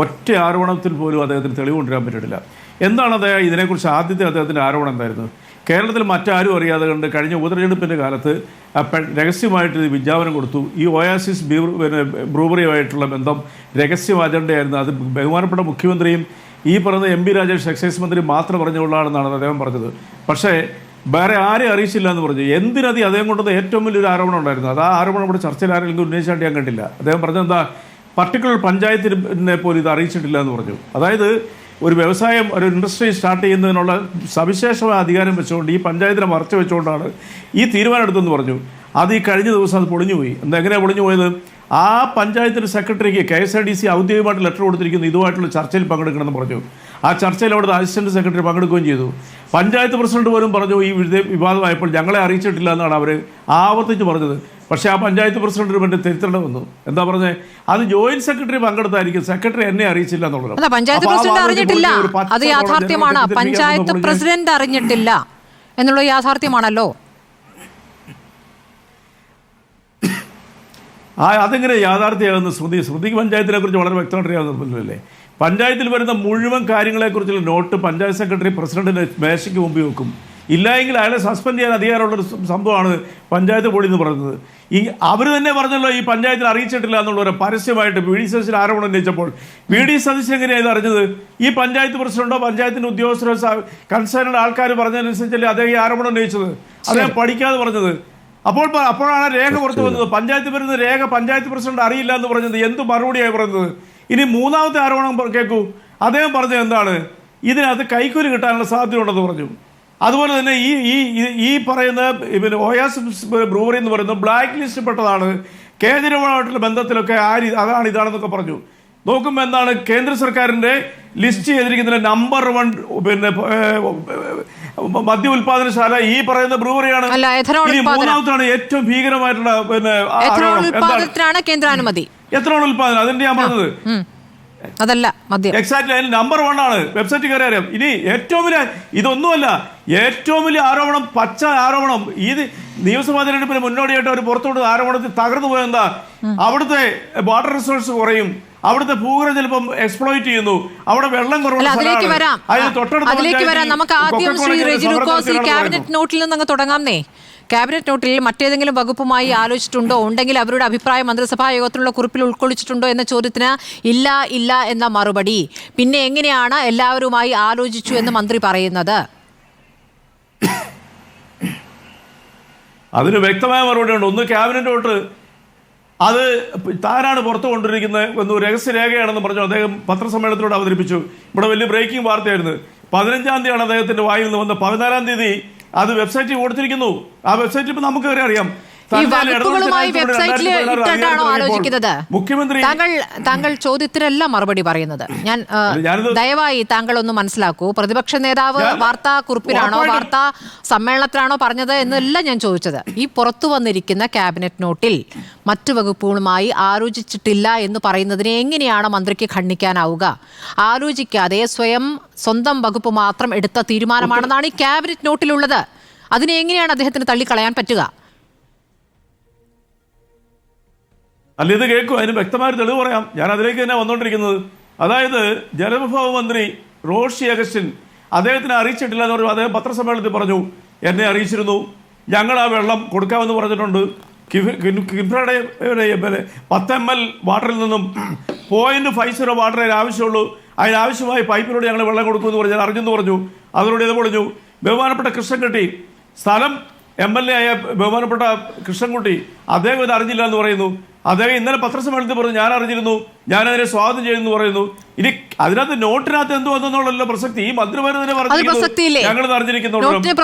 ഒറ്റ ആരോപണത്തിൽ പോലും അദ്ദേഹത്തിന് തെളിവ് കൊണ്ടുവരാൻ പറ്റിയിട്ടില്ല. എന്താണ് അദ്ദേഹം ഇതിനെക്കുറിച്ച് ആദ്യത്തെ അദ്ദേഹത്തിൻ്റെ ആരോപണം എന്തായിരുന്നു? കേരളത്തിൽ മറ്റാരും അറിയാതെ കണ്ട് കഴിഞ്ഞ ഉപതെരഞ്ഞെടുപ്പിൻ്റെ കാലത്ത് രഹസ്യമായിട്ട് വിജ്ഞാപനം കൊടുത്തു. ഈ ഒയാസിസ് ബ്രൂവറിയുമായിട്ടുള്ള ബന്ധം രഹസ്യ അജണ്ടയായിരുന്നു. അത് ബഹുമാനപ്പെട്ട മുഖ്യമന്ത്രിയും ഈ പറയുന്ന MP രാജേഷ് എക്സൈസ് മന്ത്രി മാത്രം പറഞ്ഞുകൊള്ളാണെന്നാണ് അദ്ദേഹം പറഞ്ഞത്. പക്ഷേ വേറെ ആരെയും അറിയിച്ചില്ല എന്ന് പറഞ്ഞു. എന്തിനതി അദ്ദേഹം കൊണ്ടത് ഏറ്റവും വലിയൊരു ആരോപണം ഉണ്ടായിരുന്നു. അത് ആ ആരോപണം ഇവിടെ ചർച്ചയിൽ ആരെങ്കിലും ഉന്നയിച്ചാണ്ട് ഞാൻ കണ്ടില്ല. അദ്ദേഹം പറഞ്ഞത് എന്താ, പർട്ടിക്കുലർ പഞ്ചായത്തിനെ പോലും ഇത് അറിയിച്ചിട്ടില്ല എന്ന് പറഞ്ഞു. അതായത് ഒരു വ്യവസായം, ഒരു ഇൻഡസ്ട്രി സ്റ്റാർട്ട് ചെയ്യുന്നതിനുള്ള സവിശേഷമായ അധികാരം വെച്ചുകൊണ്ട് ഈ പഞ്ചായത്തിനെ മറച്ചു വെച്ചുകൊണ്ടാണ് ഈ തീരുമാനം എടുത്തെന്ന് പറഞ്ഞു. അത് ഈ കഴിഞ്ഞ ദിവസം അത് പൊളിഞ്ഞുപോയി. എങ്ങനെയാണ് പൊളിഞ്ഞു പോയത്? ആ പഞ്ചായത്തിൻ്റെ സെക്രട്ടറിക്ക് KSRDC ഔദ്യോഗികമായിട്ട് ലെറ്റർ കൊടുത്തിരിക്കുന്നു, ഇതുമായിട്ടുള്ള ചർച്ചയിൽ പങ്കെടുക്കണമെന്ന് പറഞ്ഞു. ആ ചർച്ചയിൽ അവിടുത്തെ അസിസ്റ്റന്റ് സെക്രട്ടറി പങ്കെടുക്കുകയും ചെയ്തു. പഞ്ചായത്ത് പ്രസിഡന്റ് പോലും പറഞ്ഞു ഈ വിവാദമായപ്പോൾ ഞങ്ങളെ അറിയിച്ചിട്ടില്ല എന്നാണ് അവർ ആവർത്തിച്ച് പറഞ്ഞത്. പക്ഷേ ആ പഞ്ചായത്ത് പ്രസിഡന്റിന് വേണ്ടി തിരുത്തേണ്ടി വന്നു. എന്താ പറഞ്ഞത്? അത് ജോയിന്റ് സെക്രട്ടറി പങ്കെടുത്തായിരിക്കും, സെക്രട്ടറി എന്നെ അറിയിച്ചില്ല എന്നുള്ളത്. പഞ്ചായത്ത് പ്രസിഡന്റ് അറിഞ്ഞിട്ടില്ല, അത് യാഥാർത്ഥ്യമാണ്. പഞ്ചായത്ത് പ്രസിഡന്റ് അറിഞ്ഞിട്ടില്ല എന്നുള്ള യാഥാർത്ഥ്യമാണല്ലോ. അതെങ്ങനെ യാഥാർത്ഥ്യമാകുന്ന? ശ്രുതിക്ക് പഞ്ചായത്തിനെ കുറിച്ച് വളരെ വ്യക്തമായിട്ട് അറിയാവുന്നതല്ലേ? പഞ്ചായത്തിൽ വരുന്ന മുഴുവൻ കാര്യങ്ങളെക്കുറിച്ചുള്ള നോട്ട് പഞ്ചായത്ത് സെക്രട്ടറി പ്രസിഡന്റിന്റെ മേശയ്ക്ക് മുമ്പിൽ വെക്കും. ഇല്ലായെങ്കിൽ അയാളെ സസ്പെൻഡ് ചെയ്യാൻ അധികാരമുള്ളൊരു സംഭവമാണ് പഞ്ചായത്ത് ബോഡി എന്ന് പറയുന്നത്. അവർ തന്നെ പറഞ്ഞല്ലോ ഈ പഞ്ചായത്തിൽ അറിയിച്ചിട്ടില്ല എന്നുള്ളവരെ പരസ്യമായിട്ട് വി ഡി സതീശൻ ആരോപണം ഉന്നയിച്ചപ്പോൾ വി ഡി സതീശൻ എങ്ങനെയാണ് ഇത് അറിഞ്ഞത്? ഈ പഞ്ചായത്ത് പ്രസിഡന്റോ പഞ്ചായത്തിന്റെ ഉദ്യോഗസ്ഥരോ കൺസേണഡ് ആൾക്കാർ പറഞ്ഞതനുസരിച്ചല്ലേ അദ്ദേഹം ഈ ആരോപണം ഉന്നയിച്ചത്, അദ്ദേഹം പഠിക്കാതെ പറഞ്ഞത്. അപ്പോഴാണ് രേഖ പുറത്തു വന്നത്. പഞ്ചായത്ത് വരുന്ന രേഖ പഞ്ചായത്ത് പ്രസിഡന്റ് അറിയില്ല എന്ന് പറഞ്ഞത് എന്ത് മറുപടിയായി പറയുന്നത്? ഇനി മൂന്നാമത്തെ ആരോപണം കേൾക്കൂ. അദ്ദേഹം പറഞ്ഞത് എന്താണ്? ഇതിനകത്ത് കൈക്കൂലി കിട്ടാനുള്ള സാധ്യതയുണ്ടെന്ന് പറഞ്ഞു. അതുപോലെ തന്നെ ഈ പറയുന്ന ഒയാസിസ് ബ്രൂവറി എന്ന് പറയുന്നത് ബ്ലാക്ക് ലിസ്റ്റ് പെട്ടതാണ്, കേജ്രിവാളുമായിട്ടുള്ള ബന്ധത്തിലൊക്കെ അതാണ് ഇതാണെന്നൊക്കെ പറഞ്ഞു. നോക്കുമ്പോൾ എന്താണ് കേന്ദ്ര സർക്കാരിന്റെ ലിസ്റ്റ് ചെയ്തിരിക്കുന്നതിന്റെ നമ്പർ 1 മദ്യ ഉൽപാദനശാല ഈ പറയുന്ന ബ്രൂവറിയാണ്. മൂന്നാമത്താണ് ഏറ്റവും ഭീകരമായിട്ടുള്ള കേന്ദ്രാനുമതി എത്രയാണ് ഉൽപാദനം. അതിന്റെ ഞാൻ പറഞ്ഞത് അതല്ല മദ്യം. എക്സാക്ട്ലി അതിൽ നമ്പർ 1 ആണ്. വെബ്സൈറ്റ് കയറി അറിയാം. ഇനി ഏറ്റവും വലിയ ഇതൊന്നുമല്ല, ഏറ്റവും വലിയ ആരോപണം, പച്ച ആരോപണം, ഈ നിയമസഭാ തെരഞ്ഞെടുപ്പിന് മുന്നോടിയായിട്ട് അവർ പുറത്തുവിടുന്ന ആരോപണത്തിൽ തകർന്നു പോയെന്താ? അവിടുത്തെ വാട്ടർ റിസോഴ്സ് കുറയും, അവിടുത്തെ ഭൂഗർഭ ജലം എക്സ്പ്ലോയിറ്റ് ചെയ്യുന്നു, അവിടെ വെള്ളം കുറവുള്ള നമുക്ക് ആദ്യം ശ്രീ റെജി ലൂക്കോസ് ഈ ക്യാബിനറ്റ് നോട്ടിൽ നിന്ന് അങ്ങ് തുടങ്ങാംന്നേ. ക്യാബിനറ്റ് നോട്ടിൽ മറ്റേതെങ്കിലും വകുപ്പുമായി ആലോചിച്ചിട്ടുണ്ടോ, ഉണ്ടെങ്കിൽ അവരുടെ അഭിപ്രായം മന്ത്രിസഭാ യോഗത്തിലുള്ള കുറിപ്പിൽ ഉൾക്കൊള്ളിച്ചിട്ടുണ്ടോ എന്ന ചോദ്യത്തിന് ഇല്ല എന്ന മറുപടി. പിന്നെ എങ്ങനെയാണ് എല്ലാവരുമായി ആലോചിച്ചു എന്ന് മന്ത്രി പറയുന്നത്? അതിന് വ്യക്തമായ മറുപടി ഉണ്ട്. ഒന്ന്, ക്യാബിനറ്റ് നോട്ട് അത് താനാണ് പുറത്തു കൊണ്ടിരിക്കുന്നത് എന്ന് രഹസ്യരേഖയാണെന്ന് പറഞ്ഞു അദ്ദേഹം പത്രസമ്മേളനത്തിലൂടെ അവതരിപ്പിച്ചു. ഇവിടെ വലിയ ബ്രേക്കിംഗ് വാർത്തയായിരുന്നു. 15-ാം തീയതിയാണ് അദ്ദേഹത്തിന്റെ വായിൽ നിന്ന് വന്നത്. 14-ാം തീയതി അത് വെബ്സൈറ്റിൽ കൊടുത്തിരിക്കുന്നു. ആ വെബ്സൈറ്റിൽ ഇപ്പൊ നമുക്ക് അറിയാം. മുഖ്യമന്ത്രി താങ്കൾ ചോദ്യത്തിനെല്ലാം മറുപടി പറയുന്നത് ഞാൻ ദയവായി താങ്കൾ ഒന്ന് മനസ്സിലാക്കൂ. പ്രതിപക്ഷ നേതാവ് വാർത്താ കുറിപ്പിലാണോ വാർത്താ സമ്മേളനത്തിലാണോ പറഞ്ഞത് എന്നല്ല ഞാൻ ചോദിച്ചത്. ഈ പുറത്തു വന്നിരിക്കുന്ന ക്യാബിനറ്റ് നോട്ടിൽ മറ്റു വകുപ്പുകളുമായി ആലോചിച്ചിട്ടില്ല എന്ന് പറയുന്നതിനെ എങ്ങനെയാണ് മന്ത്രിക്ക് ഖണ്ഡിക്കാനാവുക? ആലോചിക്കാതെ സ്വന്തം വകുപ്പ് മാത്രം എടുത്ത തീരുമാനമാണെന്നാണ് ഈ ക്യാബിനറ്റ് നോട്ടിലുള്ളത്. അതിനെ എങ്ങനെയാണ് അദ്ദേഹത്തിന് തള്ളിക്കളയാൻ പറ്റുക? അല്ല, ഇത് കേൾക്കും, അതിന് വ്യക്തമായ തെളിവ് പറയാം. ഞാൻ അതിലേക്ക് തന്നെ വന്നുകൊണ്ടിരിക്കുന്നത്. അതായത് ജലവിഭവ മന്ത്രി റോഷി അഗസ്റ്റിൻ അദ്ദേഹത്തിനെ അറിയിച്ചിട്ടില്ല എന്ന് പറഞ്ഞു. അദ്ദേഹം പത്രസമ്മേളനത്തിൽ പറഞ്ഞു, എന്നെ അറിയിച്ചിരുന്നു, ഞങ്ങൾ ആ വെള്ളം കൊടുക്കാമെന്ന് പറഞ്ഞിട്ടുണ്ട്. കിഫ്രയുടെ 10 ml വാട്ടറിൽ നിന്നും 0.50 വാട്ടറേ ആവശ്യമുള്ളൂ, അതിനാവശ്യമായ പൈപ്പിലൂടെ ഞങ്ങൾ വെള്ളം കൊടുക്കുമെന്ന് പറഞ്ഞു. ഞാൻ അറിഞ്ഞെന്ന് പറഞ്ഞു. അതിലൂടെ ഇത് പൊളിഞ്ഞു. ബഹുമാനപ്പെട്ട കൃഷ്ണൻകുട്ടി, സ്ഥലം MLA ആയ ബഹുമാനപ്പെട്ട കൃഷ്ണൻകുട്ടി, അദ്ദേഹം ഇത് അറിഞ്ഞില്ല എന്ന് പറയുന്നു. അദ്ദേഹം ഇന്നലെ പത്രസമ്മേളനത്തിൽ പറഞ്ഞു, ഞാൻ അറിഞ്ഞിരുന്നു, ഞാനതിനെ സ്വാഗതം ചെയ്യുന്നു പറയുന്നു. ഇനി അതിനകത്ത് നോട്ടിനകത്ത് എന്ത് വന്നെന്നുള്ള പ്രസക്തി ഈ മന്ത്രിമാരെ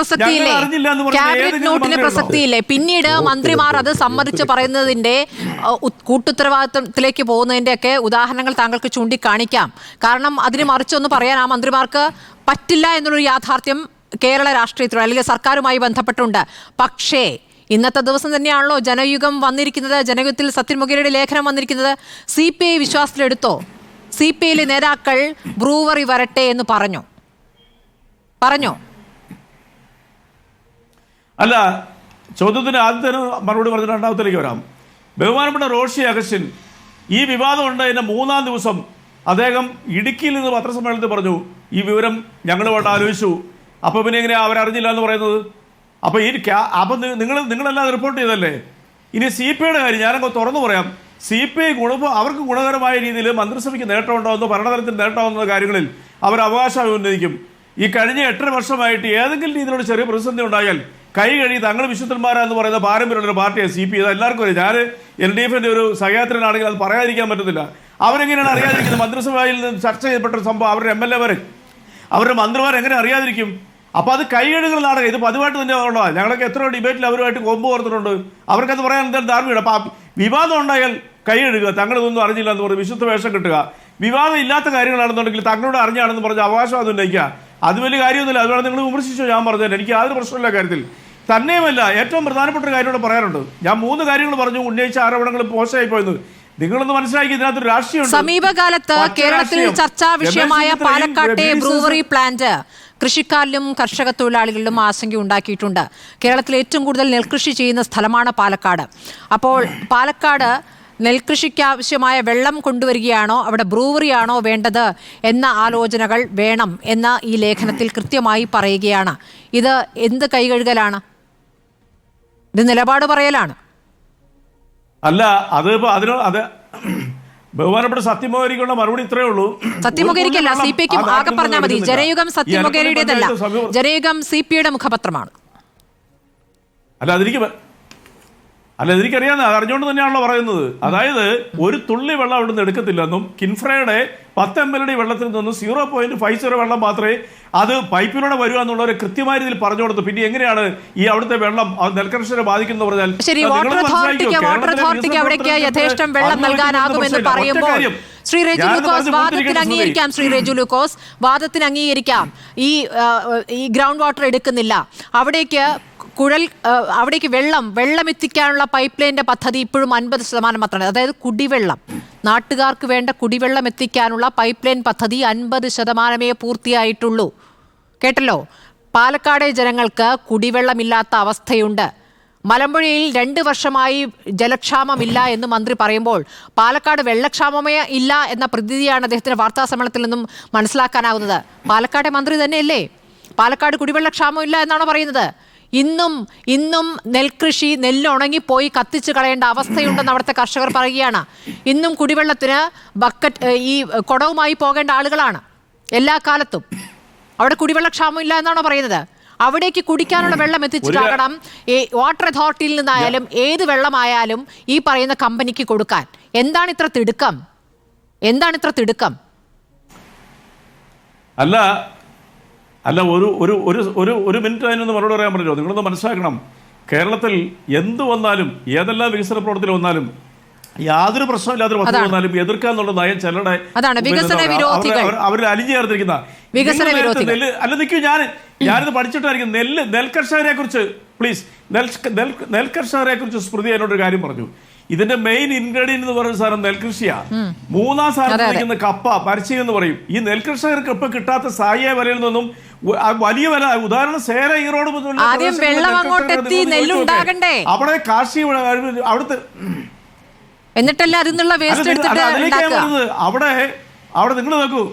പ്രസക്തിയില്ലേ? പിന്നീട് മന്ത്രിമാർ അത് സമ്മതിച്ച് പറയുന്നതിന്റെ കൂട്ടുത്തരവാദിത്വത്തിലേക്ക് പോകുന്നതിന്റെ ഒക്കെ ഉദാഹരണങ്ങൾ താങ്കൾക്ക് ചൂണ്ടിക്കാണിക്കാം. കാരണം അതിന് മറിച്ചൊന്ന് പറയാൻ ആ മന്ത്രിമാർക്ക് പറ്റില്ല എന്നുള്ളൊരു യാഥാർത്ഥ്യം കേരള രാഷ്ട്രീയത്തിലോ അല്ലെങ്കിൽ സർക്കാരുമായി ബന്ധപ്പെട്ടുണ്ട്. പക്ഷേ ഇന്നത്തെ ദിവസം തന്നെയാണല്ലോ ജനയുഗം വന്നിരിക്കുന്നത്. ജനയുഗത്തിൽ സത്യൻ മുഖേരിയുടെ ലേഖനം വന്നിരിക്കുന്നത്. CPI വിശ്വാസത്തിലെടുത്തോ? CPI നേതാക്കൾ ബ്രൂവറി വരട്ടെ എന്ന് പറഞ്ഞോ? അല്ല, ചോദ്യത്തിന് ആദ്യത്തെ മറുപടി പറഞ്ഞ രണ്ടാമത്തേക്ക് വരാം. ബഹുമാനപ്പെട്ട റോഷി അഗസ്റ്റിൻ ഈ വിവാദം ഉണ്ടായതിൻ്റെ 3-ാം ദിവസം അദ്ദേഹം ഇടുക്കിയിൽ നിന്ന് പത്രസമ്മേളനത്തിൽ പറഞ്ഞു, ഈ വിവരം ഞങ്ങളുമായിട്ട് ആലോചിച്ചു. അപ്പോൾ പിന്നെ എങ്ങനെയാണ് അവരറിഞ്ഞില്ല എന്ന് പറയുന്നത്? അപ്പോൾ അപ്പം നിങ്ങളെല്ലാം റിപ്പോർട്ട് ചെയ്തല്ലേ? ഇനി CPIയുടെ കാര്യം ഞാനങ്ങ് തുറന്നു പറയാം. CPI അവർക്ക് ഗുണകരമായ രീതിയിൽ മന്ത്രിസഭയ്ക്ക് നേട്ടമുണ്ടാകുന്ന ഭരണതലത്തിൽ നേട്ടമാകുന്ന കാര്യങ്ങളിൽ അവർ അവകാശം ഉന്നയിക്കും. ഈ കഴിഞ്ഞ 8 വർഷമായിട്ട് ഏതെങ്കിലും രീതിയിലുള്ള ചെറിയ പ്രതിസന്ധി ഉണ്ടായാൽ കൈ കഴി തങ്ങൾ വിശുദ്ധന്മാരാന്ന് പറയുന്ന പാരമ്പര്യമുള്ള ഒരു പാർട്ടിയാണ് CPI. ഇത് എല്ലാവർക്കും അറിയാം. ഞാൻ LDFിൻ്റെ ഒരു സഹയാത്രനാണെങ്കിൽ അത് പറയാതിരിക്കാൻ പറ്റത്തില്ല. അവരെങ്ങനെയാണ് അറിയാതിരിക്കുന്നത്? മന്ത്രിസഭയിൽ നിന്ന് ചർച്ച ചെയ്യപ്പെട്ട സംഭവം അവരുടെ MLA അവരുടെ മന്ത്രിമാർ എങ്ങനെ അറിയാതിരിക്കും? അപ്പോൾ അത് കൈകഴുകുന്ന നാടകം. ഇത് പതിവായിട്ട് തന്നെ ഉള്ളതാണ്. ഞങ്ങളൊക്കെ എത്രയോ ഡിബേറ്റിൽ അവരുമായിട്ട് കൊമ്പ് ഓർത്തിട്ടുണ്ട്. അവർക്കത് പറയാൻ എന്തായാലും ധാർമ്മികത. അപ്പോൾ വിവാദം ഉണ്ടായാൽ കൈ കഴുകുക, തങ്ങളിതൊന്നും അറിഞ്ഞില്ല എന്ന് പറഞ്ഞ് വിശുദ്ധ വേഷം കിട്ടുക. വിവാദം ഇല്ലാത്ത കാര്യങ്ങളാണെന്നുണ്ടെങ്കിൽ തങ്ങളോട് അറിഞ്ഞാണെന്ന് പറഞ്ഞ് അവകാശം അത് ഉന്നയിക്കുക. അത് വലിയ കാര്യമൊന്നുമില്ല. അതുകൊണ്ട് നിങ്ങൾ വിമർശിച്ചോ? ഞാൻ പറഞ്ഞത് എനിക്ക് യാതൊരു പ്രശ്നമില്ല കാര്യത്തിൽ. തന്നെയുമല്ല, ഏറ്റവും പ്രധാനപ്പെട്ട ഒരു കാര്യം പറയാനുണ്ട്. ഞാൻ 3 കാര്യങ്ങൾ പറഞ്ഞു. ഉന്നയിച്ച ആരോപണങ്ങൾ പോസ്റ്റായി പോയെന്ന് നിങ്ങളൊന്ന് മനസ്സിലാക്കി. ഇതിനകത്തൊരു രാഷ്ട്രീയമുണ്ട്. സമീപകാലത്ത് കേരളത്തിൽ ചർച്ചാ വിഷയമായ പാലക്കാട്ടെ ബ്രൂവറി പ്ലാന്റ് കൃഷിക്കാരിലും കർഷക തൊഴിലാളികളിലും ആശങ്ക ഉണ്ടാക്കിയിട്ടുണ്ട്. കേരളത്തിൽ ഏറ്റവും കൂടുതൽ നെൽകൃഷി ചെയ്യുന്ന സ്ഥലമാണ് പാലക്കാട്. അപ്പോൾ പാലക്കാട് നെൽകൃഷിക്ക് ആവശ്യമായ വെള്ളം കൊണ്ടുവരികയാണോ, അവിടെ ബ്രൂവറിയാണോ വേണ്ടത് എന്ന ആലോചനകൾ വേണം എന്ന് ഈ ലേഖനത്തിൽ കൃത്യമായി പറയുകയാണ്. ഇത് എന്ത് കൈകഴുകലാണ്? ഇത് നിലപാട് പറയലാണ്. അല്ല, അത് ബഹുമാനപ്പെട്ട സത്യമൊകേരിക്കുള്ള മറുപടി ഇത്രയേ ഉള്ളൂ. സത്യമൊകേരിക്കല്ല, CPIക്കും ആകെ പറഞ്ഞാൽ മതി. ജനയുഗം സത്യമൊകേരിയുടേതല്ല, ജനയുഗം CPIയുടെ മുഖപത്രമാണ്. അല്ല എനിക്കറിയാവുന്ന അത് അറിഞ്ഞുകൊണ്ട് തന്നെയാണല്ലോ പറയുന്നത്. അതായത് ഒരു തുള്ളി വെള്ളം അവിടെ നിന്ന് എടുക്കത്തില്ലെന്നും കിൻഫ്രയുടെ 10 ml വെള്ളത്തിൽ നിന്നും 0.50 വെള്ളം മാത്രമേ അത് പൈപ്പിലൂടെ വരിക എന്നുള്ളവരെ കൃത്യമായ രീതിയിൽ പറഞ്ഞു കൊടുത്തു. പിന്നെ എങ്ങനെയാണ് ഈ അവിടുത്തെ വെള്ളം നെൽകർഷകരെ ബാധിക്കുന്ന പറഞ്ഞാൽ ശരി, വാട്ടർ അതോറിറ്റിക്ക് അവിടേക്ക് യഥേഷ്ടം വെള്ളം നൽകാനാകുമെന്ന് പറയുമ്പോൾ ശ്രീ റെജു ലൂക്കോസ് വാദത്തിന് അംഗീകരിക്കാം. വാദത്തിന് അംഗീകരിക്കാം. ഈ ഗ്രൗണ്ട് വാട്ടർ എടുക്കുന്നില്ല, അവിടേക്ക് വെള്ളം എത്തിക്കാനുള്ള പൈപ്പ് ലൈൻ്റെ പദ്ധതി ഇപ്പോഴും 50% മാത്രമാണ്. അതായത് കുടിവെള്ളം, നാട്ടുകാർക്ക് വേണ്ട കുടിവെള്ളം എത്തിക്കാനുള്ള പൈപ്പ് ലൈൻ പദ്ധതി 50% പൂർത്തിയായിട്ടുള്ളൂ. കേട്ടല്ലോ, പാലക്കാട് ജനങ്ങൾക്ക് കുടിവെള്ളമില്ലാത്ത അവസ്ഥയുണ്ട്. മലമ്പുഴയിൽ 2 വർഷമായി ജലക്ഷാമമില്ല എന്ന് മന്ത്രി പറയുമ്പോൾ പാലക്കാട് വെള്ളക്ഷാമമേ ഇല്ല എന്ന പ്രതീതിയാണ് അദ്ദേഹത്തിന് വാർത്താ സമ്മേളനത്തിൽ നിന്നും മനസ്സിലാക്കാനാകുന്നത്. പാലക്കാട് മന്ത്രി തന്നെയല്ലേ പാലക്കാട് കുടിവെള്ളക്ഷാമം ഇല്ല എന്നാണോ പറയുന്നത്? ഇന്നും നെൽകൃഷി നെല്ലുണങ്ങിപ്പോയി കത്തിച്ച് കളയേണ്ട അവസ്ഥയുണ്ടെന്ന് അവിടുത്തെ കർഷകർ പറയുകയാണ്. ഇന്നും കുടിവെള്ളത്തിന് ഈ കുടവുമായി പോകേണ്ട ആളുകളാണ് എല്ലാ കാലത്തും. അവിടെ കുടിവെള്ളക്ഷാമം ഇല്ല എന്നാണോ പറയുന്നത്? അവിടേക്ക് കുടിക്കാനുള്ള വെള്ളം എത്തിച്ചിട്ടാകണം വാട്ടർ അതോറിറ്റിയിൽ നിന്നായാലും ഏത് വെള്ളമായാലും ഈ പറയുന്ന കമ്പനിക്ക് കൊടുക്കാൻ. എന്താണ് ഇത്ര തിടുക്കം? അല്ല ഒരു മിനിറ്റ് അതിനൊന്ന് മറുപടി പറയാൻ പറ്റുമോ? നിങ്ങളൊന്ന് മനസ്സിലാക്കണം, കേരളത്തിൽ എന്ത് വന്നാലും ഏതെല്ലാം വികസന പ്രവർത്തനം വന്നാലും യാതൊരു പ്രശ്നമില്ലാത്തൊരു വസ്തു വന്നാലും എതിർക്കാന്നുള്ള നയം ചിലരുടെ അവരിൽ അലിഞ്ഞു ചേർത്തിരിക്കുന്ന അല്ല നിൽക്കൂ. ഞാനിത് പഠിച്ചിട്ടായിരിക്കും. നെൽകർഷകരെ കുറിച്ച് പ്ലീസ്, നെൽകർഷകരെ കുറിച്ച് സ്മൃതി എന്നോടൊരു കാര്യം പറഞ്ഞു. ഇതിന്റെ മെയിൻ ഇൻഗ്രീഡിയന്റ് എന്ന് പറയുന്ന സാധനം നെൽകൃഷിയാണ്. 3-ാം സ്ഥാനത്ത് നിൽക്കുന്ന കപ്പ, പരിചയം എന്ന് പറയും. ഈ നെൽകർഷകർക്ക് ഇപ്പൊ കിട്ടാത്ത സായ വിലയിൽ നിന്നും വലിയ വില, ഉദാഹരണം സേല, ഈറോഡ് അവിടെ കാർഷിക അവിടുത്തെ എന്നിട്ടല്ല അതിനുള്ള വേസ്റ്റ് എടുത്തിട്ട് അവിടെ നിങ്ങൾ നോക്കൂ.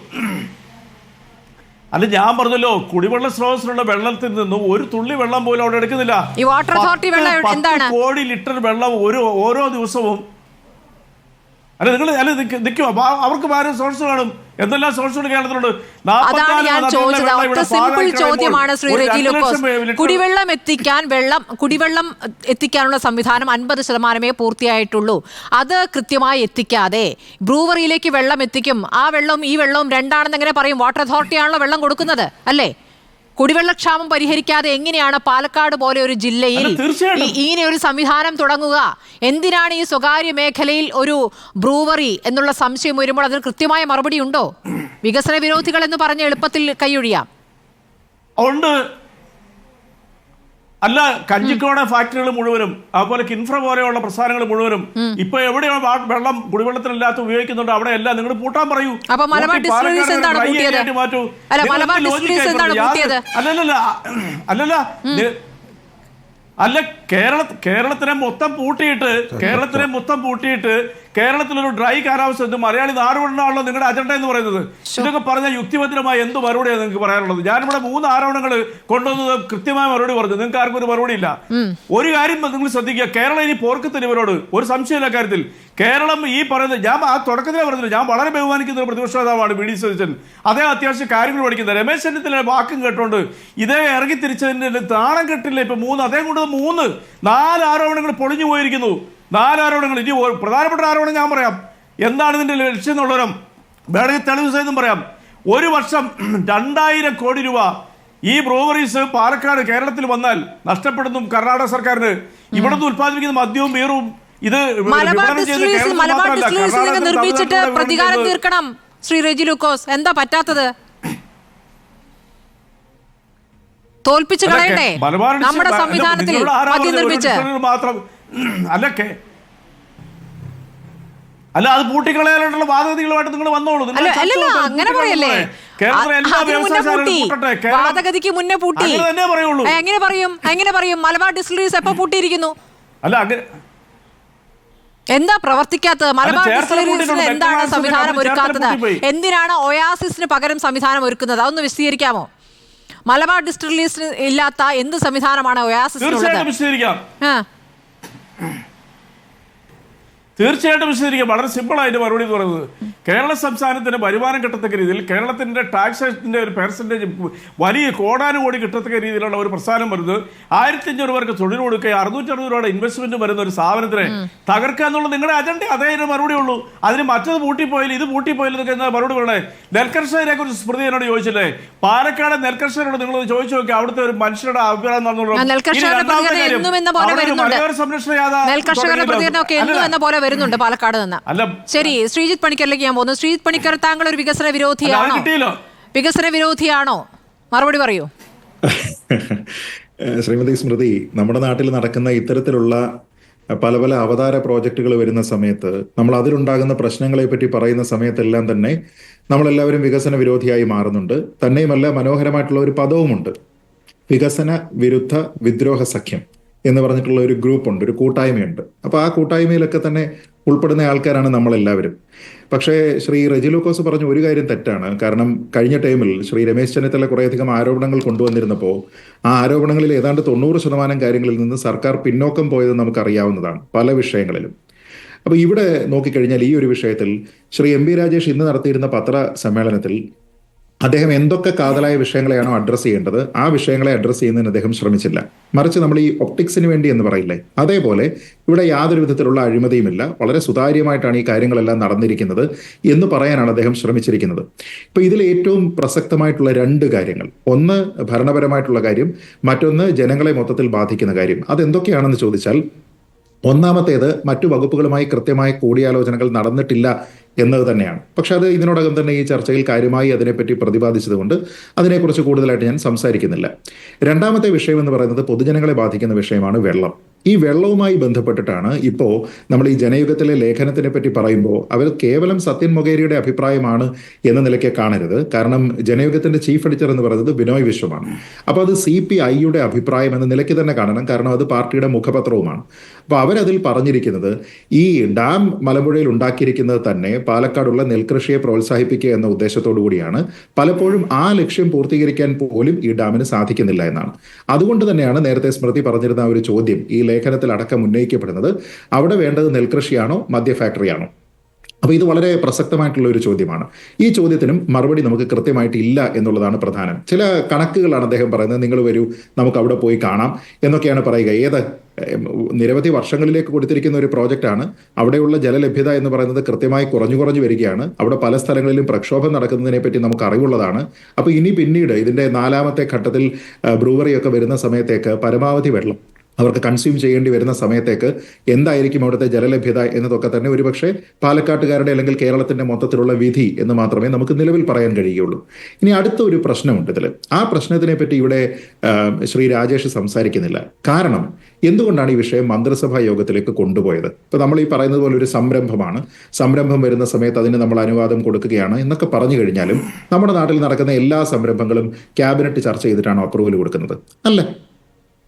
അല്ല, ഞാൻ പറഞ്ഞല്ലോ, കുടിവെള്ള സ്രോതസ്സിലുള്ള വെള്ളത്തിൽ നിന്നും ഒരു തുള്ളി വെള്ളം പോലും അവിടെ എടുക്കുന്നില്ല. 10 കോടി ലിറ്റർ വെള്ളം ഓരോ ദിവസവും. നിൽക്കും. അവർക്ക് ഭാരം സോഴ്സ് കാണും. എന്തെല്ലാം സോഴ്സുകൾ കേരളത്തിലുണ്ട്? സിമ്പിൾ ചോദ്യമാണ് ശ്രീ റെജി ലൂക്കോസ്. കുടിവെള്ളം എത്തിക്കാനുള്ള സംവിധാനം 50% പൂർത്തിയായിട്ടുള്ളൂ. അത് കൃത്യമായി എത്തിക്കാതെ ബ്രൂവറിയിലേക്ക് വെള്ളം എത്തിക്കും. ആ വെള്ളവും ഈ വെള്ളവും രണ്ടാണെന്ന് എങ്ങനെ പറയും? വാട്ടർ അതോറിറ്റിയാണല്ലോ വെള്ളം കൊടുക്കുന്നത്, അല്ലേ? കുടിവെള്ളക്ഷാമം പരിഹരിക്കാതെ എങ്ങനെയാണ് പാലക്കാട് പോലെ ഒരു ജില്ലയിൽ ഇങ്ങനെ ഒരു സംവിധാനം തുടങ്ങുക? എന്തിനാണ് ഈ സ്വകാര്യ മേഖലയിൽ ഒരു ബ്രൂവറി എന്നുള്ള സംശയം വരുമ്പോൾ അതിന് കൃത്യമായ മറുപടി ഉണ്ടോ? വികസന വിരോധികൾ എന്ന് പറഞ്ഞ് എളുപ്പത്തിൽ കൈയൊഴിയാം. ഉണ്ട്. അല്ല, കഞ്ചിക്കോട് ഫാക്ടറികൾ മുഴുവനും അതുപോലെ കിൻഫ്ര പോലെയുള്ള പ്രസ്ഥാനങ്ങൾ മുഴുവനും ഇപ്പൊ എവിടെയാണ് വെള്ളം കുടിവെള്ളത്തിനല്ലാത്ത ഉപയോഗിക്കുന്നുണ്ട് അവിടെ എല്ലാം നിങ്ങൾ പൂട്ടാൻ പറയൂ. അല്ല, കേരളത്തിനെ മൊത്തം പൂട്ടിയിട്ട് കേരളത്തിലൊരു ഡ്രൈ കാലാവസ്ഥ മലയാളി നാടുകൊണ്ടാണല്ലോ നിങ്ങളുടെ അജണ്ട എന്ന് പറയുന്നത്. ഇതൊക്കെ പറഞ്ഞ യുക്തിഭദ്രമായ എന്ത് മറുപടിയാണ് നിങ്ങൾക്ക് പറയാനുള്ളത്? ഞാനിവിടെ 3 ആരോപണങ്ങൾ കൊണ്ടുവന്നത് കൃത്യമായ മറുപടി പറഞ്ഞു. നിങ്ങൾക്ക് ആർക്കും ഒരു മറുപടി ഇല്ല. ഒരു കാര്യം നിങ്ങൾ ശ്രദ്ധിക്കുക, കേരളം ഇനി പോർക്കത്തിന് ഇവരോട് ഒരു സംശയമില്ല കാര്യത്തിൽ. കേരളം ഈ പറയുന്നത് ഞാൻ ആ തുടക്കത്തിലേ പറഞ്ഞില്ല, ഞാൻ വളരെ ബഹുമാനിക്കുന്ന ഒരു പ്രതിപക്ഷ നേതാവാണ് വി.ഡി. സതീശൻ. അദ്ദേഹം അത്യാവശ്യം കാര്യങ്ങൾ പഠിക്കുന്നത്. രമേശ് ചെന്നിത്തല വാക്കും കേട്ടോണ്ട് ഇതേ ഇറങ്ങി തിരിച്ചതിന്റെ താളം കെട്ടില്ല. ഇപ്പൊ 3 അദ്ദേഹം കൊണ്ടത് 4 ആരോപണങ്ങൾ പൊളിഞ്ഞു പോയിരിക്കുന്നു. 4 ആരോപണങ്ങൾ. ഇനി പ്രധാനപ്പെട്ട ആരോപണം ഞാൻ പറയാം. എന്താണ് ഇതിന്റെ ലക്ഷ്യം എന്നുള്ളവരും വേണമെങ്കിൽ തെളിവ് സഹിതം പറയാം. ഒരു വർഷം 2000 കോടി രൂപ ഈ ബ്രൂവറീസ് പാലക്കാട് കേരളത്തിൽ വന്നാൽ നഷ്ടപ്പെടുന്നു കർണാടക സർക്കാരിന്. ഇവിടുന്ന് ഉത്പാദിപ്പിക്കുന്ന മദ്യവും ബീറും ഇത് നിർമ്മിച്ചിട്ട് പ്രതികാരം തീർക്കണം. ശ്രീ റെജി ലൂക്കോസ്, എന്താ പറ്റാത്തത്? തോൽപ്പിച്ചു കളയണ്ടേ നമ്മുടെ സംവിധാനത്തിൽ മദ്യം നിർമ്മിച്ച്? അല്ല, അത് പൂട്ടിക്കളയാനുള്ള വാദഗതികളുമായിട്ട് നിങ്ങൾ വന്നോളൂ. അല്ലല്ല, അങ്ങനെ പറയല്ലേ. വാദഗതിക്ക് മുന്നേ പൂട്ടി എങ്ങനെ പറയും? മലബാർ ഡിസ്റ്റിലറീസ് എപ്പോ പൂട്ടിയിരിക്കുന്നു? അല്ല, എന്താ പ്രവർത്തിക്കാത്തത്? മലബാർ ഡിസ്റ്റിലറീസിന് എന്താണ് സംവിധാനം ഒരുക്കാത്തത്? എന്തിനാണ് ഒയാസിസിന് പകരം സംവിധാനം ഒരുക്കുന്നത്? അതൊന്ന് വിശദീകരിക്കാമോ? മലബാർ ഡിസ്റ്റിലറീസിന് ഇല്ലാത്ത എന്ത് സംവിധാനമാണ് ഒയാസിസിനുള്ളത്? തീർച്ചയായിട്ടും വിശദീകരിക്കാം. വളരെ സിമ്പിൾ ആയിട്ട് മറുപടി എന്ന് പറയുന്നത്, കേരള സംസ്ഥാനത്തിന് വരുമാനം കിട്ടത്തക്ക രീതിയിൽ കേരളത്തിന്റെ ടാക്സേഷന്റെ ഒരു പെർസെന്റേജ് വലിയ കോടാനുകോടി കിട്ടത്തക്ക രീതിയിലുള്ള ഒരു പ്രസ്ഥാനം വരുന്നത് 1500 പേർക്ക് തൊഴിൽ കൊടുക്കുക, 660 രൂപയുടെ ഇൻവെസ്റ്റ്മെന്റ് വരുന്ന ഒരു സ്ഥാപനത്തിനെ തകർക്കുക എന്നുള്ള നിങ്ങളുടെ അജണ്ട. അതേ മറുപടി ഉള്ളൂ. അതിന് മറ്റത് പൂട്ടിപ്പോയില്ല, ഇത് പൂട്ടിപ്പോയില്ല എന്നൊക്കെ മറുപടി പറയണേ. നെൽകർഷകരെ കുറിച്ച് സ്മൃതി എന്നോട് ചോദിച്ചില്ലേ? പാലക്കാട് നെൽകർഷകരോട് നിങ്ങൾ ചോദിച്ചു നോക്കി അവിടുത്തെ ഒരു മനുഷ്യരുടെ അഭിപ്രായം നടന്നുള്ളൂ. വരുന്നുണ്ട് പാലക്കാട് നിന്ന്. ശരി, ശ്രീജിത്ത് പണിക്കറിലേക്ക് ഞാൻ പോകുന്നു. ശ്രീജിത്ത് പണിക്കർ, താങ്കൾ ഒരു വികസന വിരോധിയാണോ? മറുപടി പറയൂ. ശ്രീമതി സ്മൃതി, നമ്മുടെ നാട്ടിൽ നടക്കുന്ന ഇത്തരത്തിലുള്ള പല പല അവതാര പ്രോജക്റ്റുകൾ വരുന്ന സമയത്ത് നമ്മൾ അതിലുണ്ടാകുന്ന പ്രശ്നങ്ങളെ പറ്റി പറയുന്ന സമയത്തെല്ലാം തന്നെ നമ്മളെല്ലാവരും വികസന വിരോധിയായി മാറുന്നുണ്ട്. തന്നെയുമല്ല, മനോഹരമായിട്ടുള്ള ഒരു പദവുമുണ്ട്, വികസന വിരുദ്ധ വിദ്രോഹ സഖ്യം എന്ന് പറഞ്ഞിട്ടുള്ള ഒരു ഗ്രൂപ്പുണ്ട്, ഒരു കൂട്ടായ്മയുണ്ട്. അപ്പോൾ ആ കൂട്ടായ്മയിലൊക്കെ തന്നെ ഉൾപ്പെടുന്ന ആൾക്കാരാണ് നമ്മളെല്ലാവരും. പക്ഷേ ശ്രീ റെജി ലൂക്കോസ് പറഞ്ഞ ഒരു കാര്യം തെറ്റാണ്. കാരണം കഴിഞ്ഞ ടൈമിൽ ശ്രീ രമേശ് ചെന്നിത്തല കുറേയധികം ആരോപണങ്ങൾ കൊണ്ടുവന്നിരുന്നപ്പോൾ ആ ആരോപണങ്ങളിൽ ഏതാണ്ട് 90% കാര്യങ്ങളിൽ നിന്ന് സർക്കാർ പിന്നോക്കം പോയത് നമുക്കറിയാവുന്നതാണ്, പല വിഷയങ്ങളിലും. അപ്പോൾ ഇവിടെ നോക്കിക്കഴിഞ്ഞാൽ ഈ ഒരു വിഷയത്തിൽ ശ്രീ എം പി രാജേഷ് ഇന്ന് നടത്തിയിരുന്ന പത്രസമ്മേളനത്തിൽ അദ്ദേഹം എന്തൊക്കെ കാതലായ വിഷയങ്ങളെയാണോ അഡ്രസ്സ് ചെയ്യേണ്ടത് ആ വിഷയങ്ങളെ അഡ്രസ്സ് ചെയ്യുന്നതിന് അദ്ദേഹം ശ്രമിച്ചില്ല. മറിച്ച് നമ്മൾ ഈ ഒപ്റ്റിക്സിന് വേണ്ടി എന്ന് പറയില്ലേ, അതേപോലെ ഇവിടെ യാതൊരു വിധത്തിലുള്ള അഴിമതിയുമില്ല, വളരെ സുതാര്യമായിട്ടാണ് ഈ കാര്യങ്ങളെല്ലാം നടന്നിരിക്കുന്നത് എന്ന് പറയാനാണ് അദ്ദേഹം ശ്രമിച്ചിരിക്കുന്നത്. ഇപ്പോൾ ഇതിൽ ഏറ്റവും പ്രസക്തമായിട്ടുള്ള 2 കാര്യങ്ങൾ, ഒന്ന് ഭരണപരമായിട്ടുള്ള കാര്യം, മറ്റൊന്ന് ജനങ്ങളെ മൊത്തത്തിൽ ബാധിക്കുന്ന കാര്യം. അതെന്തൊക്കെയാണെന്ന് ചോദിച്ചാൽ, ഒന്നാമത്തേത് മറ്റു വകുപ്പുകളുമായി കൃത്യമായ കൂടിയാലോചനകൾ നടന്നിട്ടില്ല എന്നത് തന്നെയാണ്. പക്ഷെ അത് ഇതിനോടകം തന്നെ ഈ ചർച്ചയിൽ കാര്യമായി അതിനെപ്പറ്റി പ്രതിപാദിച്ചതുകൊണ്ട് അതിനെക്കുറിച്ച് കൂടുതലായിട്ട് ഞാൻ സംസാരിക്കുന്നില്ല. രണ്ടാമത്തെ വിഷയം എന്ന് പറയുന്നത് പൊതുജനങ്ങളെ ബാധിക്കുന്ന വിഷയമാണ് വെള്ളം. ഈ വെള്ളവുമായി ബന്ധപ്പെട്ടിട്ടാണ് ഇപ്പോൾ നമ്മൾ ഈ ജനയുഗത്തിലെ ലേഖനത്തിനെ പറ്റി പറയുമ്പോൾ അവർ കേവലം സത്യൻ മൊകേരിയുടെ അഭിപ്രായമാണ് എന്ന നിലയ്ക്ക് കാണരുത്. കാരണം ജനയുഗത്തിന്റെ ചീഫ് എഡിറ്റർ എന്ന് പറയുന്നത് ബിനോയ് വിശ്വമാണ്. അപ്പോൾ അത് CPIയുടെ അഭിപ്രായം എന്ന നിലയ്ക്ക് തന്നെ കാണണം, കാരണം അത് പാർട്ടിയുടെ മുഖപത്രവുമാണ്. അപ്പോൾ അവരതിൽ പറഞ്ഞിരിക്കുന്നത് ഈ ഡാം മലമ്പുഴയിൽ ഉണ്ടാക്കിയിരിക്കുന്നത് തന്നെ പാലക്കാടുള്ള നെൽകൃഷിയെ പ്രോത്സാഹിപ്പിക്കുക എന്ന ഉദ്ദേശത്തോടു കൂടിയാണ്. പലപ്പോഴും ആ ലക്ഷ്യം പൂർത്തീകരിക്കാൻ പോലും ഈ ഡാമിന് സാധിക്കുന്നില്ല എന്നാണ്. അതുകൊണ്ട് തന്നെയാണ് നേരത്തെ സ്മൃതി പറഞ്ഞിരുന്ന ഒരു ചോദ്യം ഈ ലേഖനത്തിൽ അടക്കം ഉന്നയിക്കപ്പെടുന്നത്, അവിടെ വേണ്ടത് നെൽകൃഷിയാണോ മദ്യ ഫാക്ടറിയാണോ? അപ്പോൾ ഇത് വളരെ പ്രസക്തമായിട്ടുള്ള ഒരു ചോദ്യമാണ്. ഈ ചോദ്യത്തിനും മറുപടി നമുക്ക് കൃത്യമായിട്ട് ഇല്ല എന്നുള്ളതാണ് പ്രധാനം. ചില കണക്കുകളാണ് അദ്ദേഹം പറയുന്നത്, നിങ്ങൾ വരൂ നമുക്ക് അവിടെ പോയി കാണാം എന്നൊക്കെയാണ് പറയുക. ഏത് നിരവധി വർഷങ്ങളിലേക്ക് കൊടുത്തിരിക്കുന്ന ഒരു പ്രോജക്റ്റാണ്. അവിടെയുള്ള ജലലഭ്യത എന്ന് പറയുന്നത് കൃത്യമായി കുറഞ്ഞു വരികയാണ്. അവിടെ പല സ്ഥലങ്ങളിലും പ്രക്ഷോഭം നടക്കുന്നതിനെ പറ്റി നമുക്ക് അറിവുള്ളതാണ്. അപ്പോൾ ഇനി പിന്നീട് ഇതിൻ്റെ 4ാമത്തെ ഘട്ടത്തിൽ ബ്രൂവറിയൊക്കെ വരുന്ന സമയത്തേക്ക് പരമാവധി വെള്ളം അവർക്ക് കൺസ്യൂം ചെയ്യേണ്ടി വരുന്ന സമയത്തേക്ക് എന്തായിരിക്കും അവിടുത്തെ ജലലഭ്യത എന്നതൊക്കെ തന്നെ ഒരുപക്ഷെ പാലക്കാട്ടുകാരുടെ അല്ലെങ്കിൽ കേരളത്തിന്റെ മൊത്തത്തിലുള്ള വിധി എന്ന് മാത്രമേ നമുക്ക് നിലവിൽ പറയാൻ കഴിയുകയുള്ളൂ. ഇനി അടുത്ത ഒരു പ്രശ്നമുണ്ട് ഇതിൽ. ആ പ്രശ്നത്തിനെ പറ്റി ഇവിടെ ശ്രീ രാജേഷ് സംസാരിക്കുന്നില്ല. കാരണം എന്തുകൊണ്ടാണ് ഈ വിഷയം മന്ത്രിസഭാ യോഗത്തിലേക്ക് കൊണ്ടുപോയത്? ഇപ്പൊ നമ്മൾ ഈ പറയുന്നത് പോലെ ഒരു സംരംഭമാണ്, സംരംഭം വരുന്ന സമയത്ത് അതിന് നമ്മൾ അനുവാദം കൊടുക്കുകയാണ് എന്നൊക്കെ പറഞ്ഞു കഴിഞ്ഞാലും നമ്മുടെ നാട്ടിൽ നടക്കുന്ന എല്ലാ സംരംഭങ്ങളും ക്യാബിനറ്റ് ചർച്ച ചെയ്തിട്ടാണോ അപ്രൂവൽ കൊടുക്കുന്നത്? അല്ല.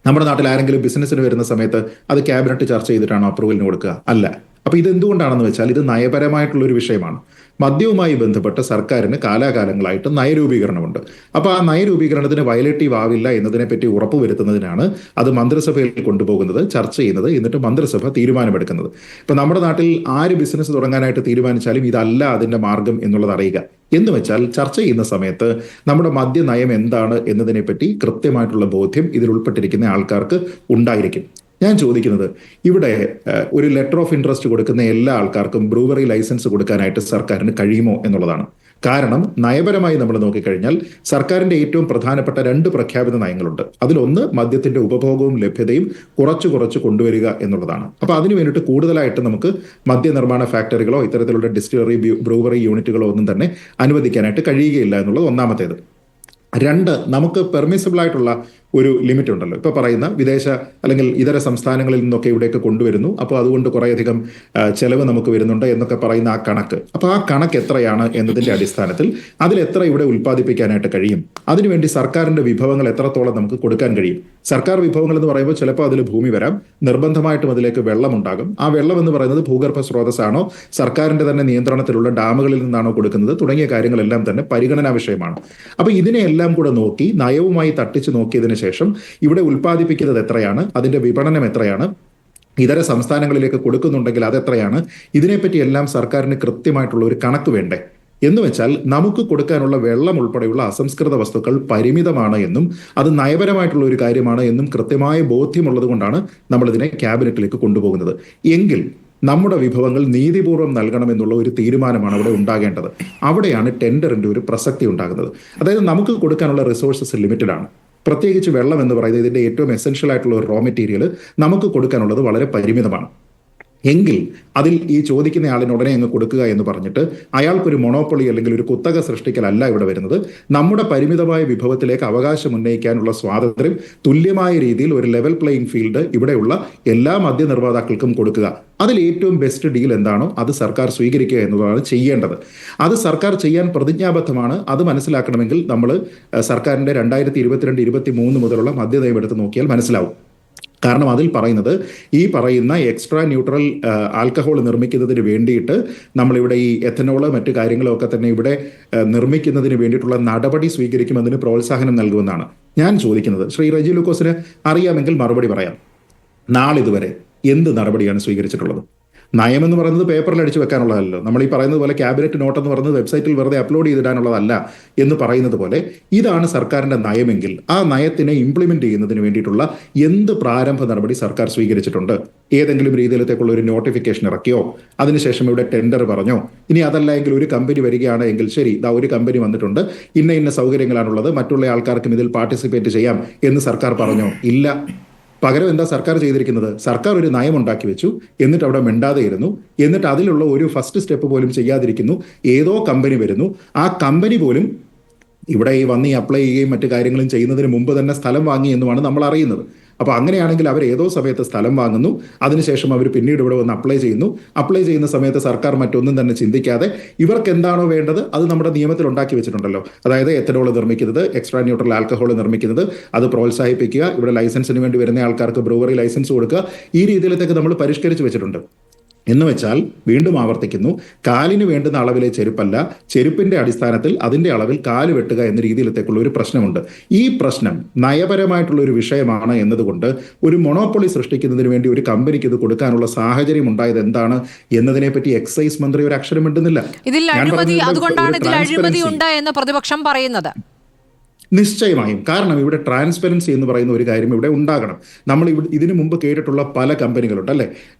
നമ്മുടെ നാട്ടിൽ ആരെങ്കിലും ബിസിനസ്സിന് വരുന്ന സമയത്ത് അത് ക്യാബിനറ്റ് ചർച്ച ചെയ്തിട്ടാണോ അപ്രൂവലിന് കൊടുക്കുക? അല്ല. അപ്പോൾ ഇത് എന്തുകൊണ്ടാണെന്ന് വെച്ചാൽ ഇത് നയപരമായിട്ടുള്ള ഒരു വിഷയമാണ്. മദ്യവുമായി ബന്ധപ്പെട്ട് സർക്കാരിന് കാലാകാലങ്ങളായിട്ട് നയരൂപീകരണമുണ്ട്. അപ്പോൾ ആ നയരൂപീകരണത്തിന് വയലേറ്റീവ് ആവില്ല എന്നതിനെപ്പറ്റി ഉറപ്പുവരുത്തുന്നതിനാണ് അത് മന്ത്രിസഭയിൽ കൊണ്ടുപോകുന്നത്, ചർച്ച ചെയ്യുന്നത്, എന്നിട്ട് മന്ത്രിസഭ തീരുമാനമെടുക്കുന്നത്. ഇപ്പം നമ്മുടെ നാട്ടിൽ ആര് ബിസിനസ് തുടങ്ങാനായിട്ട് തീരുമാനിച്ചാലും ഇതല്ല അതിൻ്റെ മാർഗം എന്നുള്ളത് അറിയുക. എന്ന് വെച്ചാൽ ചർച്ച ചെയ്യുന്ന സമയത്ത് നമ്മുടെ മദ്യനയം എന്താണ് എന്നതിനെപ്പറ്റി കൃത്യമായിട്ടുള്ള ബോധ്യം ഇതിൽ ഉൾപ്പെട്ടിരിക്കുന്ന ആൾക്കാർക്ക് ഉണ്ടായിരിക്കും. ഞാൻ ചോദിക്കുന്നത്, ഇവിടെ ഒരു ലെറ്റർ ഓഫ് ഇൻട്രസ്റ്റ് കൊടുക്കുന്ന എല്ലാ ആൾക്കാർക്കും ബ്രൂവറി ലൈസൻസ് കൊടുക്കാനായിട്ട് സർക്കാരിന് കഴിയുമോ എന്നുള്ളതാണ്. കാരണം നയപരമായി നമ്മൾ നോക്കിക്കഴിഞ്ഞാൽ സർക്കാരിന്റെ ഏറ്റവും പ്രധാനപ്പെട്ട 2 പ്രഖ്യാപിത നയങ്ങളുണ്ട്. അതിലൊന്ന് മദ്യത്തിന്റെ ഉപഭോഗവും ലഭ്യതയും കുറച്ച് കൊണ്ടുവരിക എന്നുള്ളതാണ്. അപ്പോൾ അതിനു വേണ്ടിയിട്ട് കൂടുതലായിട്ട് നമുക്ക് മദ്യനിർമ്മാണ ഫാക്ടറികളോ ഇത്തരത്തിലുള്ള ഡിസ്റ്റിലറി ബ്രൂവറി യൂണിറ്റുകളോ ഒന്നും തന്നെ അനുവദിക്കാനായിട്ട് കഴിയുകയില്ല എന്നുള്ളത് ഒന്നാമത്തേത്. 2, നമുക്ക് പെർമിസിബിൾ ആയിട്ടുള്ള ഒരു ലിമിറ്റ് ഉണ്ടല്ലോ. ഇപ്പോൾ പറയുന്ന വിദേശ അല്ലെങ്കിൽ ഇതര സംസ്ഥാനങ്ങളിൽ നിന്നൊക്കെ ഇവിടേക്ക് കൊണ്ടുവരുന്നു, അപ്പോൾ അതുകൊണ്ട് കുറേയധികം ചെലവ് നമുക്ക് വരുന്നുണ്ട് എന്നൊക്കെ പറയുന്ന ആ കണക്ക്. അപ്പോൾ ആ കണക്ക് എത്രയാണ് എന്നതിൻ്റെ അടിസ്ഥാനത്തിൽ അതിൽ എത്ര ഇവിടെ ഉൽപ്പാദിപ്പിക്കാനായിട്ട് കഴിയും, അതിനുവേണ്ടി സർക്കാരിൻ്റെ വിഭവങ്ങൾ എത്രത്തോളം നമുക്ക് കൊടുക്കാൻ കഴിയും. സർക്കാർ വിഭവങ്ങൾ എന്ന് പറയുമ്പോൾ ചിലപ്പോൾ അതിൽ ഭൂമി വരാം, നിർബന്ധമായിട്ടും അതിലേക്ക് വെള്ളമുണ്ടാകും. ആ വെള്ളം എന്ന് പറയുന്നത് ഭൂഗർഭ സ്രോതസ്സാണോ, സർക്കാരിൻ്റെ തന്നെ നിയന്ത്രണത്തിലുള്ള ഡാമുകളിൽ നിന്നാണോ കൊടുക്കുന്നത്, തുടങ്ങിയ കാര്യങ്ങളെല്ലാം തന്നെ പരിഗണനാ വിഷയമാണ്. അപ്പോൾ ഇതിനെയെല്ലാം കൂടെ നോക്കി നയവുമായി തട്ടിച്ച് നോക്കിയതിന് ശേഷം ഇവിടെ ഉൽപ്പാദിപ്പിക്കുന്നത് എത്രയാണ്, അതിന്റെ വിപണനം എത്രയാണ്, ഇതര സംസ്ഥാനങ്ങളിലേക്ക് കൊടുക്കുന്നുണ്ടെങ്കിൽ അതെത്രയാണ്, ഇതിനെപ്പറ്റി എല്ലാം സർക്കാരിന് കൃത്യമായിട്ടുള്ള ഒരു കണക്ക് വേണ്ടേ? എന്ന് വെച്ചാൽ നമുക്ക് കൊടുക്കാനുള്ള വെള്ളം ഉൾപ്പെടെയുള്ള അസംസ്കൃത വസ്തുക്കൾ പരിമിതമാണ് എന്നും അത് നയപരമായിട്ടുള്ള ഒരു കാര്യമാണ് എന്നും കൃത്യമായ ബോധ്യമുള്ളത് കൊണ്ടാണ് നമ്മളിതിനെ ക്യാബിനറ്റിലേക്ക് കൊണ്ടുപോകുന്നത്. എങ്കിൽ നമ്മുടെ വിഭവങ്ങൾ നീതിപൂർവ്വം നൽകണമെന്നുള്ള ഒരു തീരുമാനമാണ് അവിടെ ഉണ്ടാകേണ്ടത്. അവിടെയാണ് ടെൻഡറിന്റെ ഒരു പ്രസക്തി ഉണ്ടാകുന്നത്. അതായത് നമുക്ക് കൊടുക്കാനുള്ള റിസോഴ്സസ് ലിമിറ്റഡ് ആണ്. പ്രത്യേകിച്ച് വെള്ളം എന്ന് പറയുന്നത് ഇതിന്റെ ഏറ്റവും എസെൻഷ്യൽ ആയിട്ടുള്ള ഒരു റോ മെറ്റീരിയൽ നമുക്ക് കൊടുക്കാനുള്ളത് വളരെ പരിമിതമാണ്. എങ്കിൽ അതിൽ ഈ ചോദിക്കുന്ന ആളിന് ഉടനെ അങ്ങ് കൊടുക്കുക എന്ന് പറഞ്ഞിട്ട് അയാൾക്കൊരു മൊണോപ്പൊളി അല്ലെങ്കിൽ ഒരു കുത്തക സൃഷ്ടിക്കലല്ല ഇവിടെ വരുന്നത്. നമ്മുടെ പരിമിതമായ വിഭവത്തിലേക്ക് അവകാശം ഉന്നയിക്കാനുള്ള സ്വാതന്ത്ര്യം തുല്യമായ രീതിയിൽ ഒരു ലെവൽ പ്ലേയിങ് ഫീൽഡ് ഇവിടെയുള്ള എല്ലാ മദ്യനിർമ്മാതാക്കൾക്കും കൊടുക്കുക. അതിൽ ഏറ്റവും ബെസ്റ്റ് ഡീൽ എന്താണോ അത് സർക്കാർ സ്വീകരിക്കുക എന്നതാണ് ചെയ്യേണ്ടത്. അത് സർക്കാർ ചെയ്യാൻ പ്രതിജ്ഞാബദ്ധമാണ്. അത് മനസ്സിലാക്കണമെങ്കിൽ നമ്മൾ സർക്കാരിൻ്റെ 2022-23 മുതലുള്ള മദ്യനയം എടുത്ത് നോക്കിയാൽ മനസ്സിലാവും. കാരണം അതിൽ പറയുന്നത് ഈ പറയുന്ന എക്സ്ട്രാ ന്യൂട്രൽ ആൽക്കഹോൾ നിർമ്മിക്കുന്നതിന് വേണ്ടിയിട്ട് നമ്മളിവിടെ ഈ എഥനോള് മറ്റു കാര്യങ്ങളൊക്കെ തന്നെ ഇവിടെ നിർമ്മിക്കുന്നതിന് വേണ്ടിയിട്ടുള്ള നടപടി സ്വീകരിക്കുമെന്നതിന് പ്രോത്സാഹനം നൽകുമെന്നാണ് ഞാൻ ചോദിക്കുന്നത്. ശ്രീ റജി ലൂക്കോസിന് അറിയാമെങ്കിൽ മറുപടി പറയാം. നാളിതുവരെ എന്ത് നടപടിയാണ് സ്വീകരിച്ചിട്ടുള്ളത്? നയമെന്ന് പറയുന്നത് പേപ്പറിൽ അടിച്ചു വെക്കാനുള്ളതല്ലോ. നമ്മൾ ഈ പറയുന്നത് പോലെ ക്യാബിനറ്റ് നോട്ട് എന്ന് പറയുന്നത് വെബ്സൈറ്റിൽ വെറുതെ അപ്ലോഡ് ചെയ്തിടാനുള്ളതല്ല എന്ന് പറയുന്നത് പോലെ ഇതാണ് സർക്കാരിന്റെ നയമെങ്കിൽ ആ നയത്തിനെ ഇംപ്ലിമെന്റ് ചെയ്യുന്നതിന് വേണ്ടിയിട്ടുള്ള എന്ത് പ്രാരംഭ നടപടി സർക്കാർ സ്വീകരിച്ചിട്ടുണ്ട്? ഏതെങ്കിലും രീതിയിലത്തേക്കുള്ള ഒരു നോട്ടിഫിക്കേഷൻ ഇറക്കിയോ? അതിനുശേഷം ഇവിടെ ടെൻഡർ പറഞ്ഞോ? ഇനി അതല്ല എങ്കിൽ ഒരു കമ്പനി വരികയാണ് എങ്കിൽ ശരി, ഇതാ ഒരു കമ്പനി വന്നിട്ടുണ്ട്, ഇന്ന സൗകര്യങ്ങളാണുള്ളത്, മറ്റുള്ള ആൾക്കാർക്കും ഇതിൽ പാർട്ടിസിപ്പേറ്റ് ചെയ്യാം എന്ന് സർക്കാർ പറഞ്ഞോ? ഇല്ല. പകരം എന്താ സർക്കാർ ചെയ്തിരിക്കുന്നത്? സർക്കാർ ഒരു നയം ഉണ്ടാക്കി വെച്ചു, എന്നിട്ട് അവിടെ മിണ്ടാതെ ഇരുന്നു, എന്നിട്ട് അതിലുള്ള ഒരു ഫസ്റ്റ് സ്റ്റെപ്പ് പോലും ചെയ്യാതിരിക്കുന്നു. ഏതോ കമ്പനി വരുന്നു, ആ കമ്പനി പോലും ഇവിടെ ഈ വന്ന് അപ്ലൈ ചെയ്യുകയും മറ്റു കാര്യങ്ങളും ചെയ്യുന്നതിന് മുമ്പ് തന്നെ സ്ഥലം വാങ്ങി എന്നുമാണ് നമ്മൾ അറിയുന്നത്. അപ്പോൾ അങ്ങനെയാണെങ്കിൽ അവർ ഏതോ സമയത്ത് സ്ഥലം വാങ്ങുന്നു, അതിനുശേഷം അവർ പിന്നീട് ഇവിടെ വന്ന് അപ്ലൈ ചെയ്യുന്നു. അപ്ലൈ ചെയ്യുന്ന സമയത്ത് സർക്കാർ മറ്റൊന്നും തന്നെ ചിന്തിക്കാതെ ഇവർക്ക് എന്താണോ വേണ്ടത് അത് നമ്മുടെ നിയമത്തിൽ ഉണ്ടാക്കി വെച്ചിട്ടുണ്ടല്ലോ. അതായത് എഥനോൾ നിർമ്മിക്കുന്നത്, എക്സ്ട്രാ ന്യൂട്രൽ ആൽക്കഹോൾ നിർമ്മിക്കുന്നത്, അത് പ്രോത്സാഹിപ്പിക്കുക, ഇവിടെ ലൈസൻസിന് വേണ്ടി വരുന്ന ആൾക്കാർക്ക് ബ്രൂവറി ലൈസൻസ് കൊടുക്കുക, ഈ രീതിയിലത്തേക്ക് നമ്മൾ പരിഷ്കരിച്ച് വെച്ചിട്ടുണ്ട്. എന്ന് വെച്ചാൽ വീണ്ടും ആവർത്തിക്കുന്നു, കാലിന് വേണ്ടുന്ന അളവിലെ ചെരുപ്പല്ല, ചെരുപ്പിന്റെ അടിസ്ഥാനത്തിൽ അതിന്റെ അളവിൽ കാല് വെട്ടുക എന്ന രീതിയിലത്തേക്കുള്ള ഒരു പ്രശ്നമുണ്ട്. ഈ പ്രശ്നം നയപരമായിട്ടുള്ള ഒരു വിഷയമാണ് എന്നതുകൊണ്ട് ഒരു മൊണോപ്പൊളി സൃഷ്ടിക്കുന്നതിന് വേണ്ടി ഒരു കമ്പനിക്ക് ഇത് കൊടുക്കാനുള്ള സാഹചര്യം ഉണ്ടായത് എന്താണ് എന്നതിനെപ്പറ്റി എക്സൈസ് മന്ത്രി ഒരു അക്ഷരം മിണ്ടുന്നില്ല. ഇതിൽ അഴിമതി, അതുകൊണ്ടാണ് ഇതിൽ അഴിമതി ഉണ്ട് എന്ന് പ്രതിപക്ഷം പറയുന്നത്. നിശ്ചയമായും. കാരണം ഇവിടെ ട്രാൻസ്പെറൻസി എന്ന് പറയുന്ന ഒരു കാര്യം ഇവിടെ ഉണ്ടാകണം. നമ്മൾ ഇതിനു മുമ്പ് കേട്ടിട്ടുള്ള പല കമ്പനികളുണ്ട് അല്ലേ?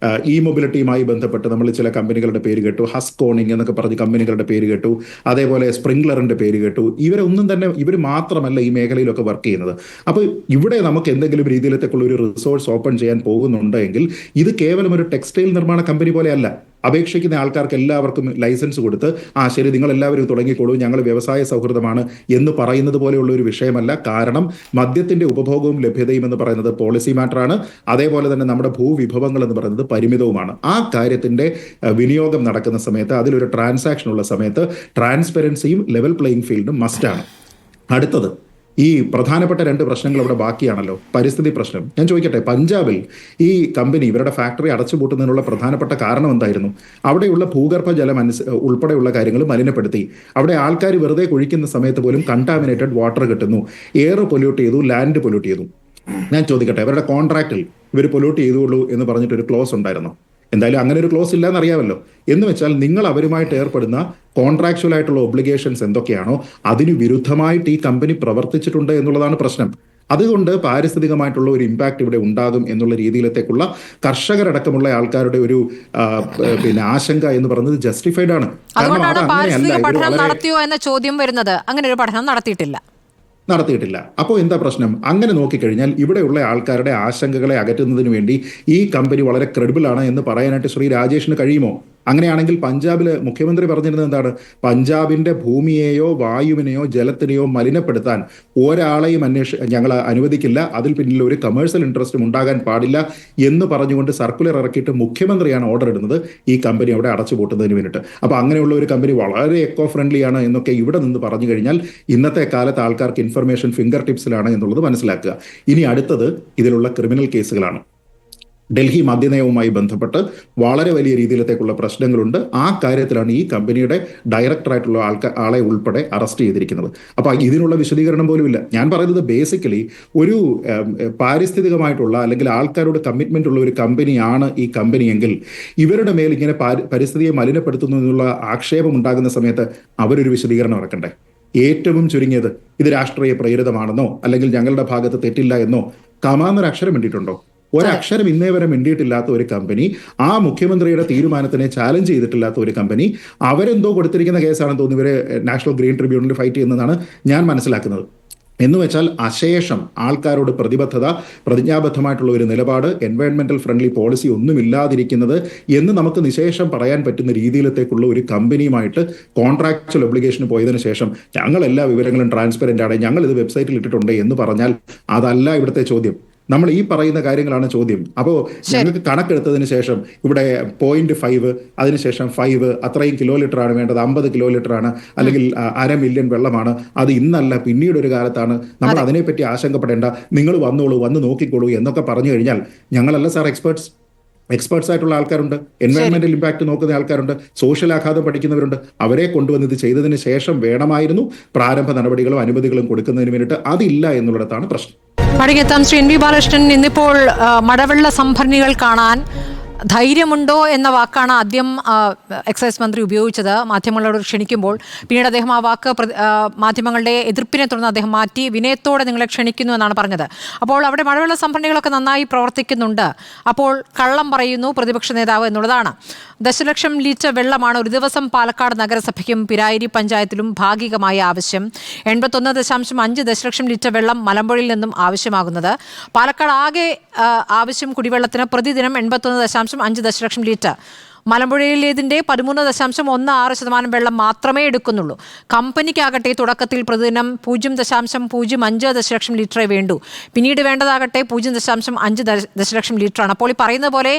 ഇ മൊബിലിറ്റിയുമായി ബന്ധപ്പെട്ട് നമ്മൾ ചില കമ്പനികളുടെ പേര് കേട്ടു, ഹസ്കോണിംഗ് എന്നൊക്കെ പറഞ്ഞ് കമ്പനികളുടെ പേര് കേട്ടു, അതേപോലെ സ്പ്രിംഗ്ലറിന്റെ പേര് കേട്ടു. ഇവർ മാത്രമല്ല ഈ മേഖലയിലൊക്കെ വർക്ക് ചെയ്യുന്നത്. അപ്പോൾ ഇവിടെ നമുക്ക് എന്തെങ്കിലും രീതിയിലത്തേക്കുള്ള ഒരു റിസോഴ്സ് ഓപ്പൺ ചെയ്യാൻ പോകുന്നുണ്ടെങ്കിൽ ഇത് കേവലം ഒരു ടെക്സ്റ്റൈൽ നിർമ്മാണ കമ്പനി പോലെയല്ല. അപേക്ഷിക്കുന്ന ആൾക്കാർക്ക് എല്ലാവർക്കും ലൈസൻസ് കൊടുത്ത് ശരി നിങ്ങൾ എല്ലാവരും തുടങ്ങിക്കോളൂ, ഞങ്ങൾ വ്യവസായ സൗഹൃദമാണ് എന്ന് പറയുന്നത് പോലെയുള്ള ഒരു വിഷയമല്ല. കാരണം മദ്യത്തിന്റെ ഉപഭോഗവും ലഭ്യതയും എന്ന് പറയുന്നത് പോളിസി മാറ്ററാണ്. അതേപോലെ തന്നെ നമ്മുടെ ഭൂവിഭവങ്ങൾ എന്ന് പറയുന്നത് പരിമിതവുമാണ്. ആ കാര്യത്തിന്റെ വിനിയോഗം നടക്കുന്ന സമയത്ത്, അതിലൊരു ട്രാൻസാക്ഷൻ ഉള്ള സമയത്ത് ട്രാൻസ്പെറൻസിയും ലെവൽ പ്ലേയിങ് ഫീൽഡും മസ്റ്റാണ്. അടുത്തത്, ഈ പ്രധാനപ്പെട്ട 2 പ്രശ്നങ്ങൾ ഇവിടെ ബാക്കിയാണല്ലോ. പരിസ്ഥിതി പ്രശ്നം. ഞാൻ ചോദിക്കട്ടെ, പഞ്ചാബിൽ ഈ കമ്പനി ഇവരുടെ ഫാക്ടറി അടച്ചുപൂട്ടുന്നതിനുള്ള പ്രധാനപ്പെട്ട കാരണം എന്തായിരുന്നു? അവിടെയുള്ള ഭൂഗർഭ ജലം ഉൾപ്പെടെയുള്ള കാര്യങ്ങൾ മലിനപ്പെടുത്തി. അവിടെ ആൾക്കാർ വെറുതെ കുഴിക്കുന്ന സമയത്ത് പോലും കണ്ടാമിനേറ്റഡ് വാട്ടർ കിട്ടുന്നു. എയർ പൊല്യൂട്ട് ചെയ്തു, ലാൻഡ് പൊല്യൂട്ട് ചെയ്തു. ഞാൻ ചോദിക്കട്ടെ, ഇവരുടെ കോൺട്രാക്റ്റിൽ ഇവർ പൊല്യൂട്ട് ചെയ്തുള്ളൂ എന്ന് പറഞ്ഞിട്ടൊരു ക്ലോസ് ഉണ്ടായിരുന്നോ? എന്തായാലും അങ്ങനെ ഒരു ക്ലോസ് ഇല്ലാന്ന് അറിയാമല്ലോ. എന്ന് വെച്ചാൽ നിങ്ങൾ അവരുമായിട്ട് ഏർപ്പെടുന്ന കോൺട്രാക്ച്വൽ ആയിട്ടുള്ള ഒബ്ലിഗേഷൻസ് എന്തൊക്കെയാണോ അതിന് വിരുദ്ധമായിട്ട് ഈ കമ്പനി പ്രവർത്തിച്ചിട്ടുണ്ട് എന്നുള്ളതാണ് പ്രശ്നം. അതുകൊണ്ട് പാരിസ്ഥിതികമായിട്ടുള്ള ഒരു ഇമ്പാക്ട് ഇവിടെ ഉണ്ടാകും എന്നുള്ള രീതിയിലത്തേക്കുള്ള കർഷകരടക്കമുള്ള ആൾക്കാരുടെ ഒരു ആശങ്ക എന്ന് പറയുന്നത് ജസ്റ്റിഫൈഡ് ആണ്. നടത്തിയോ എന്ന ചോദ്യം വരുന്നത്. അങ്ങനെ ഒരു പഠനം നടത്തിയിട്ടില്ല. അപ്പോൾ എന്താ പ്രശ്നം? അങ്ങനെ നോക്കിക്കഴിഞ്ഞാൽ ഇവിടെയുള്ള ആൾക്കാരുടെ ആശങ്കകളെ അകറ്റുന്നതിന് വേണ്ടി ഈ കമ്പനി വളരെ ക്രെഡിബിൾ ആണ് എന്ന് പറയാനായിട്ട് ശ്രീ രാജേഷിന് കഴിയുമോ? അങ്ങനെയാണെങ്കിൽ പഞ്ചാബിൽ മുഖ്യമന്ത്രി പറഞ്ഞിരുന്നത് എന്താണ്? പഞ്ചാബിന്റെ ഭൂമിയെയോ വായുവിനെയോ ജലത്തിനെയോ മലിനപ്പെടുത്താൻ ഒരാളെയും ഞങ്ങൾ അനുവദിക്കില്ല, അതിൽ പിന്നിൽ ഒരു കമേഴ്സ്യൽ ഇൻട്രസ്റ്റും ഉണ്ടാകാൻ പാടില്ല എന്ന് പറഞ്ഞുകൊണ്ട് സർക്കുലർ ഇറക്കിയിട്ട് മുഖ്യമന്ത്രിയാണ് ഓർഡർ ഇടുന്നത് ഈ കമ്പനി അവിടെ അടച്ചുപൂട്ടുന്നതിന് വേണ്ടിയിട്ട്. അപ്പോൾ അങ്ങനെയുള്ള ഒരു കമ്പനി വളരെ എക്കോ ഫ്രണ്ട്ലി ആണ് എന്നൊക്കെ ഇവിടെ നിന്ന് പറഞ്ഞു കഴിഞ്ഞാൽ ഇന്നത്തെ കാലത്ത് ആൾക്കാർക്ക് ഇൻഫർമേഷൻ ഫിംഗർ ടിപ്സിലാണ് എന്നുള്ളത് മനസ്സിലാക്കുക. ഇനി അടുത്തത് ഇതിലുള്ള ക്രിമിനൽ കേസുകളാണ്. ഡൽഹി മദ്യനയവുമായി ബന്ധപ്പെട്ട് വളരെ വലിയ രീതിയിലത്തേക്കുള്ള പ്രശ്നങ്ങളുണ്ട്. ആ കാര്യത്തിലാണ് ഈ കമ്പനിയുടെ ഡയറക്ടറായിട്ടുള്ള ആളെ ഉൾപ്പെടെ അറസ്റ്റ് ചെയ്തിരിക്കുന്നത്. അപ്പോൾ ഇതിനുള്ള വിശദീകരണം പോലുമില്ല. ഞാൻ പറയുന്നത് ബേസിക്കലി ഒരു പാരിസ്ഥിതികമായിട്ടുള്ള അല്ലെങ്കിൽ ആൾക്കാരോട് കമ്മിറ്റ്മെന്റ് ഉള്ള ഒരു കമ്പനിയാണ് ഈ കമ്പനിയെങ്കിൽ ഇവരുടെ മേൽ ഇങ്ങനെ പരിസ്ഥിതിയെ മലിനപ്പെടുത്തുന്നു എന്നുള്ള ആക്ഷേപം ഉണ്ടാകുന്ന സമയത്ത് അവരൊരു വിശദീകരണം ഇറക്കണ്ടേ? ഏറ്റവും ചുരുങ്ങിയത് ഇത് രാഷ്ട്രീയ പ്രേരിതമാണെന്നോ അല്ലെങ്കിൽ ഞങ്ങളുടെ ഭാഗത്ത് തെറ്റില്ല എന്നോ കമാന്നൊരു അക്ഷരം വേണ്ടിയിട്ടുണ്ടോ? ഒരക്ഷരം ഇന്നേ വരെ മിണ്ടിയിട്ടില്ലാത്ത ഒരു കമ്പനി, ആ മുഖ്യമന്ത്രിയുടെ തീരുമാനത്തിനെ ചാലഞ്ച് ചെയ്തിട്ടില്ലാത്ത ഒരു കമ്പനി, അവരെന്തോ കൊടുത്തിരിക്കുന്ന കേസാണെന്ന് തോന്നുന്നു ഇവരെ നാഷണൽ ഗ്രീൻ ട്രിബ്യൂണലിൽ ഫൈറ്റ് ചെയ്യുന്നതാണ് ഞാൻ മനസ്സിലാക്കുന്നത്. എന്ന് വെച്ചാൽ അശേഷം ആൾക്കാരോട് പ്രതിജ്ഞാബദ്ധമായിട്ടുള്ള ഒരു നിലപാട്, എൻവയോൺമെന്റൽ ഫ്രണ്ട്ലി പോളിസി ഒന്നുമില്ലാതിരിക്കുന്നത് എന്ന് നമുക്ക് നിശേഷം പറയാൻ പറ്റുന്ന രീതിയിലത്തേക്കുള്ള ഒരു കമ്പനിയുമായിട്ട് കോൺട്രാക്ച്വൽ ഒബ്ലിഗേഷന് പോയതിനു ശേഷം ഞങ്ങൾ എല്ലാ വിവരങ്ങളും ട്രാൻസ്പെറന്റ് ആണ്, ഞങ്ങൾ ഇത് വെബ്സൈറ്റിൽ ഇട്ടിട്ടുണ്ട് എന്ന് പറഞ്ഞാൽ അതല്ല ഇവിടുത്തെ ചോദ്യം. നമ്മൾ ഈ പറയുന്ന കാര്യങ്ങളാണ് ചോദ്യം. അപ്പോൾ ഞങ്ങൾക്ക് കണക്കെടുത്തതിന് ശേഷം ഇവിടെ 0.5, അതിനുശേഷം 5, അത്രയും കിലോലിറ്റർ ആണ് വേണ്ടത്, 50 കിലോലിറ്റർ ആണ്, അല്ലെങ്കിൽ 1/2 മില്യൺ വെള്ളമാണ്, അത് ഇന്നല്ല പിന്നീട് ഒരു കാലത്താണ്, നമ്മൾ അതിനെപ്പറ്റി ആശങ്കപ്പെടേണ്ട, നിങ്ങൾ വന്നോളൂ, വന്ന് നോക്കിക്കോളൂ എന്നൊക്കെ പറഞ്ഞു കഴിഞ്ഞാൽ ഞങ്ങളല്ല സാർ എക്സ്പേർട്സ് ആയിട്ടുള്ള ആൾക്കാരുണ്ട്, എൻവയോൺമെന്റൽ ഇമ്പാക്ട് നോക്കുന്ന ആൾക്കാരുണ്ട്, സോഷ്യൽ ആഘാതം പഠിക്കുന്നവരുണ്ട്. അവരെ കൊണ്ടുവന്ന് ഇത് ചെയ്തതിന് ശേഷം വേണമായിരുന്നു പ്രാരംഭ നടപടികളും അനുമതികളും കൊടുക്കുന്നതിന് വേണ്ടിയിട്ട്. അതില്ല എന്നുള്ളിടത്താണ് പ്രശ്നം. മടങ്ങിയെത്താം ശ്രീ NV ബാലകൃഷ്ണൻ. ഇന്നിപ്പോൾ മഴവെള്ള സംഭരണികൾ കാണാൻ ധൈര്യമുണ്ടോ എന്ന വാക്കാണ് ആദ്യം എക്സൈസ് മന്ത്രി ഉപയോഗിച്ചത് മാധ്യമങ്ങളോട് ക്ഷണിക്കുമ്പോൾ. പിന്നീട് അദ്ദേഹം ആ വാക്ക് മാധ്യമങ്ങളുടെ എതിർപ്പിനെ തുടർന്ന് അദ്ദേഹം മാറ്റി വിനയത്തോടെ നിങ്ങളെ ക്ഷണിക്കുന്നു എന്നാണ് പറഞ്ഞത്. അപ്പോൾ അവിടെ മഴവെള്ള സംഭരണികളൊക്കെ നന്നായി പ്രവർത്തിക്കുന്നുണ്ട്, അപ്പോൾ കള്ളം പറയുന്നു പ്രതിപക്ഷ നേതാവ് എന്നുള്ളതാണ്. 10 ലക്ഷം ലിറ്റർ വെള്ളമാണ് ഒരു ദിവസം പാലക്കാട് നഗരസഭയ്ക്കും പിരായിരി പഞ്ചായത്തിലും ഭാഗികമായ ആവശ്യം. 81.5 ദശലക്ഷം ലിറ്റർ വെള്ളം മലമ്പുഴയിൽ നിന്നും ആവശ്യമാകുന്നത്. പാലക്കാട് ആകെ ആവശ്യം കുടിവെള്ളത്തിന് പ്രതിദിനം 81.5 ദശലക്ഷം ലിറ്റർ. മലമ്പുഴയിലേതിൻ്റെ 13.16% വെള്ളം മാത്രമേ എടുക്കുന്നുള്ളൂ. കമ്പനിക്കാകട്ടെ തുടക്കത്തിൽ പ്രതിദിനം 0.05 ദശലക്ഷം ലിറ്ററേ വേണ്ടൂ. പിന്നീട് വേണ്ടതാകട്ടെ 0.5 ദശലക്ഷം ലിറ്ററാണ്. അപ്പോൾ ഈ പറയുന്ന പോലെ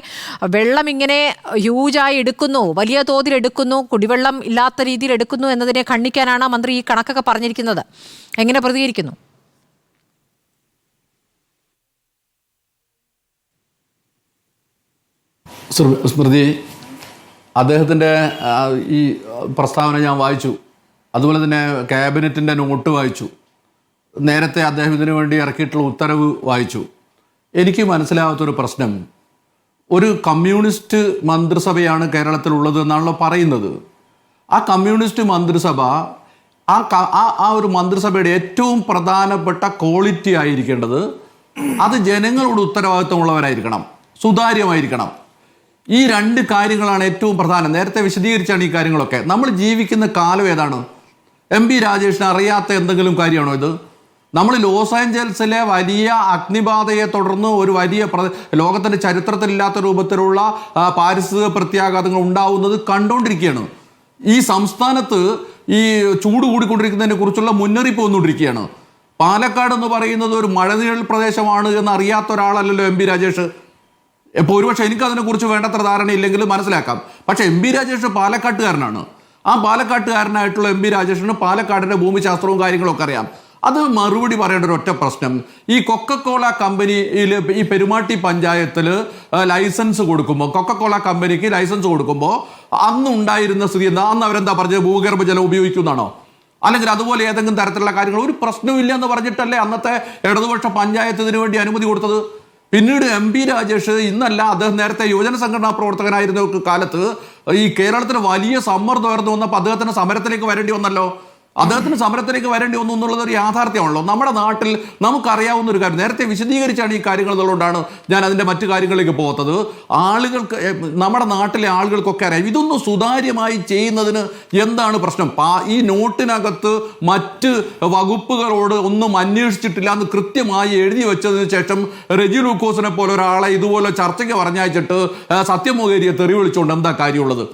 വെള്ളം ഇങ്ങനെ ഹ്യൂജായി എടുക്കുന്നു, വലിയ തോതിൽ എടുക്കുന്നു, കുടിവെള്ളം ഇല്ലാത്ത രീതിയിൽ എടുക്കുന്നു എന്നതിനെ ഖണ്ഡിക്കാനാണ് മന്ത്രി ഈ കണക്കൊക്കെ പറഞ്ഞിരിക്കുന്നത്. എങ്ങനെ പ്രതികരിക്കുന്നു? സ്മൃതി, അദ്ദേഹത്തിൻ്റെ ഈ പ്രസ്താവന ഞാൻ വായിച്ചു, അതുപോലെ തന്നെ ക്യാബിനറ്റിൻ്റെ നോട്ട് വായിച്ചു, നേരത്തെ അദ്ദേഹം ഇതിനു വേണ്ടി ഇറക്കിയിട്ടുള്ള ഉത്തരവ് വായിച്ചു. എനിക്ക് മനസ്സിലാവാത്തൊരു പ്രശ്നം, ഒരു കമ്മ്യൂണിസ്റ്റ് മന്ത്രിസഭയാണ് കേരളത്തിലുള്ളത് എന്നാണല്ലോ പറയുന്നത്. ആ കമ്മ്യൂണിസ്റ്റ് മന്ത്രിസഭ ആ ഒരു മന്ത്രിസഭയുടെ ഏറ്റവും പ്രധാനപ്പെട്ട ക്വാളിറ്റി ആയിരിക്കേണ്ടത് അത് ജനങ്ങളോട് ഉത്തരവാദിത്വമുള്ളവരായിരിക്കണം, സുതാര്യമായിരിക്കണം. ഈ രണ്ട് കാര്യങ്ങളാണ് ഏറ്റവും പ്രധാനം. നേരത്തെ വിശദീകരിച്ചാണ് ഈ കാര്യങ്ങളൊക്കെ. നമ്മൾ ജീവിക്കുന്ന കാലം ഏതാണ്? MP രാജേഷിന് അറിയാത്ത എന്തെങ്കിലും കാര്യമാണോ ഇത്? നമ്മൾ ലോസ് ആഞ്ചൽസിലെ വലിയ അഗ്നിബാധയെ തുടർന്ന് ഒരു വലിയ ലോകത്തിൻ്റെ ചരിത്രത്തിലില്ലാത്ത രൂപത്തിലുള്ള പാരിസ്ഥിതിക പ്രത്യാഘാതങ്ങൾ ഉണ്ടാവുന്നത് കണ്ടുകൊണ്ടിരിക്കുകയാണ്. ഈ സംസ്ഥാനത്ത് ഈ ചൂട് കൂടിക്കൊണ്ടിരിക്കുന്നതിനെ കുറിച്ചുള്ള മുന്നറിയിപ്പ് വന്നുകൊണ്ടിരിക്കുകയാണ്. പാലക്കാട് എന്ന് പറയുന്നത് ഒരു മഴനിഴൽ പ്രദേശമാണ് എന്ന് അറിയാത്ത ഒരാളല്ലല്ലോ MP രാജേഷ്. ഇപ്പോൾ ഒരുപക്ഷെ എനിക്കതിനെക്കുറിച്ച് വേണ്ടത്ര ധാരണയില്ലെങ്കിലും മനസ്സിലാക്കാം. പക്ഷേ MP രാജേഷ് പാലക്കാട്ടുകാരനാണ്. ആ പാലക്കാട്ടുകാരനായിട്ടുള്ള MP രാജേഷിന് പാലക്കാടിൻ്റെ ഭൂമിശാസ്ത്രവും കാര്യങ്ങളൊക്കെ അറിയാം. അത് മറുപടി പറയേണ്ട ഒരു ഒറ്റ പ്രശ്നം, ഈ കൊക്കക്കോള കമ്പനിയിൽ ഈ പെരുമാട്ടി പഞ്ചായത്തിൽ ലൈസൻസ് കൊടുക്കുമ്പോൾ, കൊക്കക്കോള കമ്പനിക്ക് ലൈസൻസ് കൊടുക്കുമ്പോൾ അന്ന് ഉണ്ടായിരുന്ന സ്ഥിതി എന്താ? അന്ന് അവരെന്താ പറഞ്ഞത്? ഭൂഗർഭജലം ഉപയോഗിക്കുന്നതാണോ? അല്ലെങ്കിൽ അതുപോലെ ഏതെങ്കിലും തരത്തിലുള്ള കാര്യങ്ങൾ ഒരു പ്രശ്നമില്ല എന്ന് പറഞ്ഞിട്ടല്ലേ അന്നത്തെ ഇടതുപക്ഷ പഞ്ചായത്ത് ഇതിനു വേണ്ടി അനുമതി കൊടുത്തത്? പിന്നീട് MP രാജേഷ് ഇന്നല്ല, അദ്ദേഹം നേരത്തെ യുവജന സംഘടനാ പ്രവർത്തകനായിരുന്ന കാലത്ത് ഈ കേരളത്തിന് വലിയ സമ്മർദ്ദം ഉയർന്നു വന്നപ്പോൾ അദ്ദേഹത്തിന് സമരത്തിലേക്ക് വരേണ്ടി വന്നല്ലോ. അദ്ദേഹത്തിന് സമരത്തിലേക്ക് വരേണ്ടി വന്നു എന്നുള്ളത് ഒരു യാഥാർത്ഥ്യമാണല്ലോ. നമ്മുടെ നാട്ടിൽ നമുക്കറിയാവുന്ന ഒരു കാര്യം, നേരത്തെ വിശദീകരിച്ചാണ് ഈ കാര്യങ്ങൾ എന്നുള്ളതുകൊണ്ടാണ് ഞാൻ അതിൻ്റെ മറ്റു കാര്യങ്ങളിലേക്ക് പോകാത്തത്. ആളുകൾക്ക്, നമ്മുടെ നാട്ടിലെ ആളുകൾക്കൊക്കെ അറിയാം ഇതൊന്നും സുതാര്യമായി ചെയ്യുന്നതിന് എന്താണ് പ്രശ്നം. ഈ നോട്ടിനകത്ത് മറ്റ് വകുപ്പുകളോട് ഒന്നും അന്വേഷിച്ചിട്ടില്ല എന്ന് കൃത്യമായി എഴുതി വെച്ചതിന് ശേഷം റെജി ലൂക്കോസിനെ പോലെ ഒരാളെ ഇതുപോലെ ചർച്ചയ്ക്ക് പറഞ്ഞയച്ചിട്ട് സത്യമൊകേരിയെ തെറി വിളിച്ചുകൊണ്ട് എന്താ കാര്യമുള്ളത്?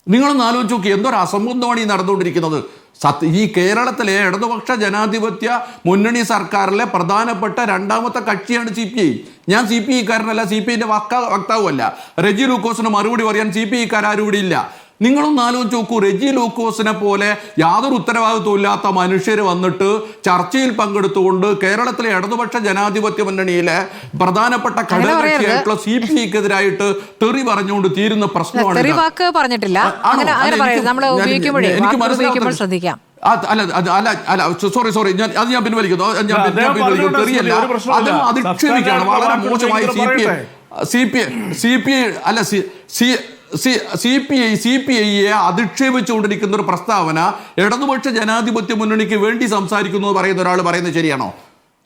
നിങ്ങളൊന്ന് ആലോചിച്ച് നോക്കി, എന്തൊരു അസംബന്ധമാണ് ഈ നടന്നുകൊണ്ടിരിക്കുന്നത്. ഈ കേരളത്തിലെ ഇടതുപക്ഷ ജനാധിപത്യ മുന്നണി സർക്കാരിലെ പ്രധാനപ്പെട്ട രണ്ടാമത്തെ കക്ഷിയാണ് CPI. ഞാൻ CPI-കാരനല്ല, CPI-ന്റെ വക്താവുമല്ല. റെജി ലൂക്കോസിന് മറുപടി പറയാൻ CPI-കാരും ഇവിടെ ഇല്ല. നിങ്ങളൊന്ന് ആലോചിച്ച് നോക്കൂ, റെജി ലൂക്കോസിനെ പോലെ യാതൊരു ഉത്തരവാദിത്വം ഇല്ലാത്ത മനുഷ്യർ വന്നിട്ട് ചർച്ചയിൽ പങ്കെടുത്തുകൊണ്ട് കേരളത്തിലെ ഇടതുപക്ഷ ജനാധിപത്യ മുന്നണിയിലെ പ്രധാനപ്പെട്ട ഘടകകക്ഷിയായിട്ടുള്ള CPI-ക്കെതിരായിട്ട് തെറി പറഞ്ഞുകൊണ്ട് തീരുന്ന പ്രശ്നമാണ്. സോറി ഞാൻ പിൻവലിക്കുന്നു. തെറിയല്ല, അതും അധിക്ഷേപിക്കുകയാണ് വളരെ മോശമായി. CPIയെ അധിക്ഷേപിച്ചുകൊണ്ടിരിക്കുന്ന ഒരു പ്രസ്താവന ഇടതുപക്ഷ ജനാധിപത്യ മുന്നണിക്ക് വേണ്ടി സംസാരിക്കുന്നു എന്ന് പറയുന്ന ഒരാൾ പറയുന്നത് ശരിയാണോ?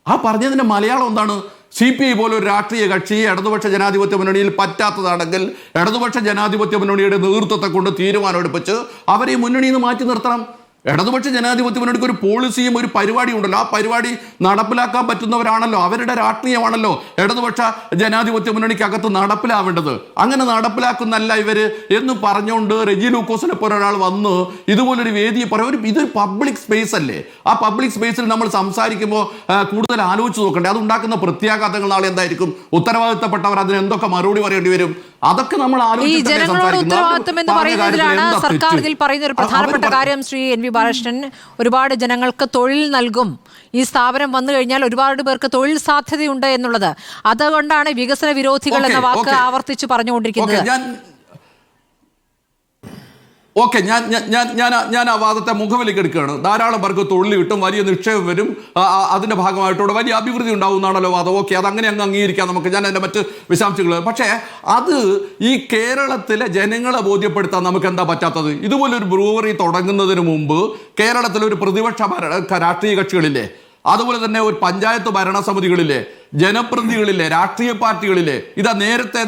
ആ പറഞ്ഞതിന്റെ മലയാളം എന്താണ്? CPI പോലെ ഒരു രാഷ്ട്രീയ കക്ഷി ഇടതുപക്ഷ ജനാധിപത്യ മുന്നണിയിൽ പറ്റാത്തതാണെങ്കിൽ ഇടതുപക്ഷ ജനാധിപത്യ മുന്നണിയുടെ നേതൃത്വത്തെ കൊണ്ട് തീരുമാനമെടുപ്പിച്ച് അവരെ മുന്നണിയിൽ നിന്ന് മാറ്റി നിർത്തണം. ഇടതുപക്ഷ ജനാധിപത്യ മുന്നണിക്ക് ഒരു പോളിസിയും ഒരു പരിപാടിയും ഉണ്ടല്ലോ. ആ പരിപാടി നടപ്പിലാക്കാൻ പറ്റുന്നവരാണല്ലോ, അവരുടെ രാഷ്ട്രീയമാണല്ലോ ഇടതുപക്ഷ ജനാധിപത്യ മുന്നണിക്കകത്ത് നടപ്പിലാവേണ്ടത്. അങ്ങനെ നടപ്പിലാക്കുന്നല്ല ഇവർ എന്ന് പറഞ്ഞുകൊണ്ട് റെജി ലൂക്കോസിനെ പോലെ ഒരാൾ വന്ന് ഇതുപോലൊരു വേദിയെ പറയും. ഇതൊരു പബ്ലിക് സ്പേസ് അല്ലേ? ആ പബ്ലിക് സ്പേസിൽ നമ്മൾ സംസാരിക്കുമ്പോൾ കൂടുതൽ ആലോചിച്ച് നോക്കണ്ടേ? അതുണ്ടാക്കുന്ന പ്രത്യാഘാതങ്ങൾ നാളെ എന്തായിരിക്കും? ഉത്തരവാദിത്തപ്പെട്ടവർ അതിന് എന്തൊക്കെ മറുപടി പറയേണ്ടി വരും? അതൊക്കെ നമ്മൾ ആലോചിച്ച് ഉത്തരവാദിത്തം എന്ന് പറയുന്നതിലാണ് സർക്കാർ ഇതിൽ പറയുന്ന ഒരു പ്രധാനപ്പെട്ട കാര്യം. ശ്രീ NV ബാലകൃഷ്ണൻ, ഒരുപാട് ജനങ്ങൾക്ക് തൊഴിൽ നൽകും ഈ സ്ഥാപനം വന്നു കഴിഞ്ഞാൽ, ഒരുപാട് പേർക്ക് തൊഴിൽ സാധ്യതയുണ്ട് എന്നുള്ളത്. അതുകൊണ്ടാണ് വികസന വിരോധികൾ എന്ന വാക്ക് ആവർത്തിച്ച് പറഞ്ഞുകൊണ്ടിരിക്കുന്നത്. ഓക്കെ, ഞാൻ ആ വാദത്തെ മുഖവിലേക്ക് എടുക്കുകയാണ്. ധാരാളം പേർക്ക് തൊഴിൽ കിട്ടും, വലിയ നിക്ഷേപം വരും, അതിൻ്റെ ഭാഗമായിട്ടൂടെ വലിയ അഭിവൃദ്ധി ഉണ്ടാവും എന്നാണല്ലോ വാദം. ഓക്കെ, അതങ്ങനെ അങ്ങ് അംഗീകരിക്കാം നമുക്ക്. ഞാൻ അതിൻ്റെ മറ്റ് വിശദാംശങ്ങൾ, പക്ഷേ അത് ഈ കേരളത്തിലെ ജനങ്ങളെ ബോധ്യപ്പെടുത്താൻ നമുക്ക് എന്താ പറ്റാത്തത്? ഇതുപോലൊരു ബ്രൂവറി തുടങ്ങുന്നതിന് മുമ്പ് കേരളത്തിലൊരു പ്രതിപക്ഷ രാഷ്ട്രീയ കക്ഷികളില്ലേ, അതുപോലെ തന്നെ ഒരു പഞ്ചായത്ത് ഭരണസമിതികളിലെ ജനപ്രതിനിധികളിലെ രാഷ്ട്രീയ പാർട്ടികളിലെ ഇതാ നേരത്തെ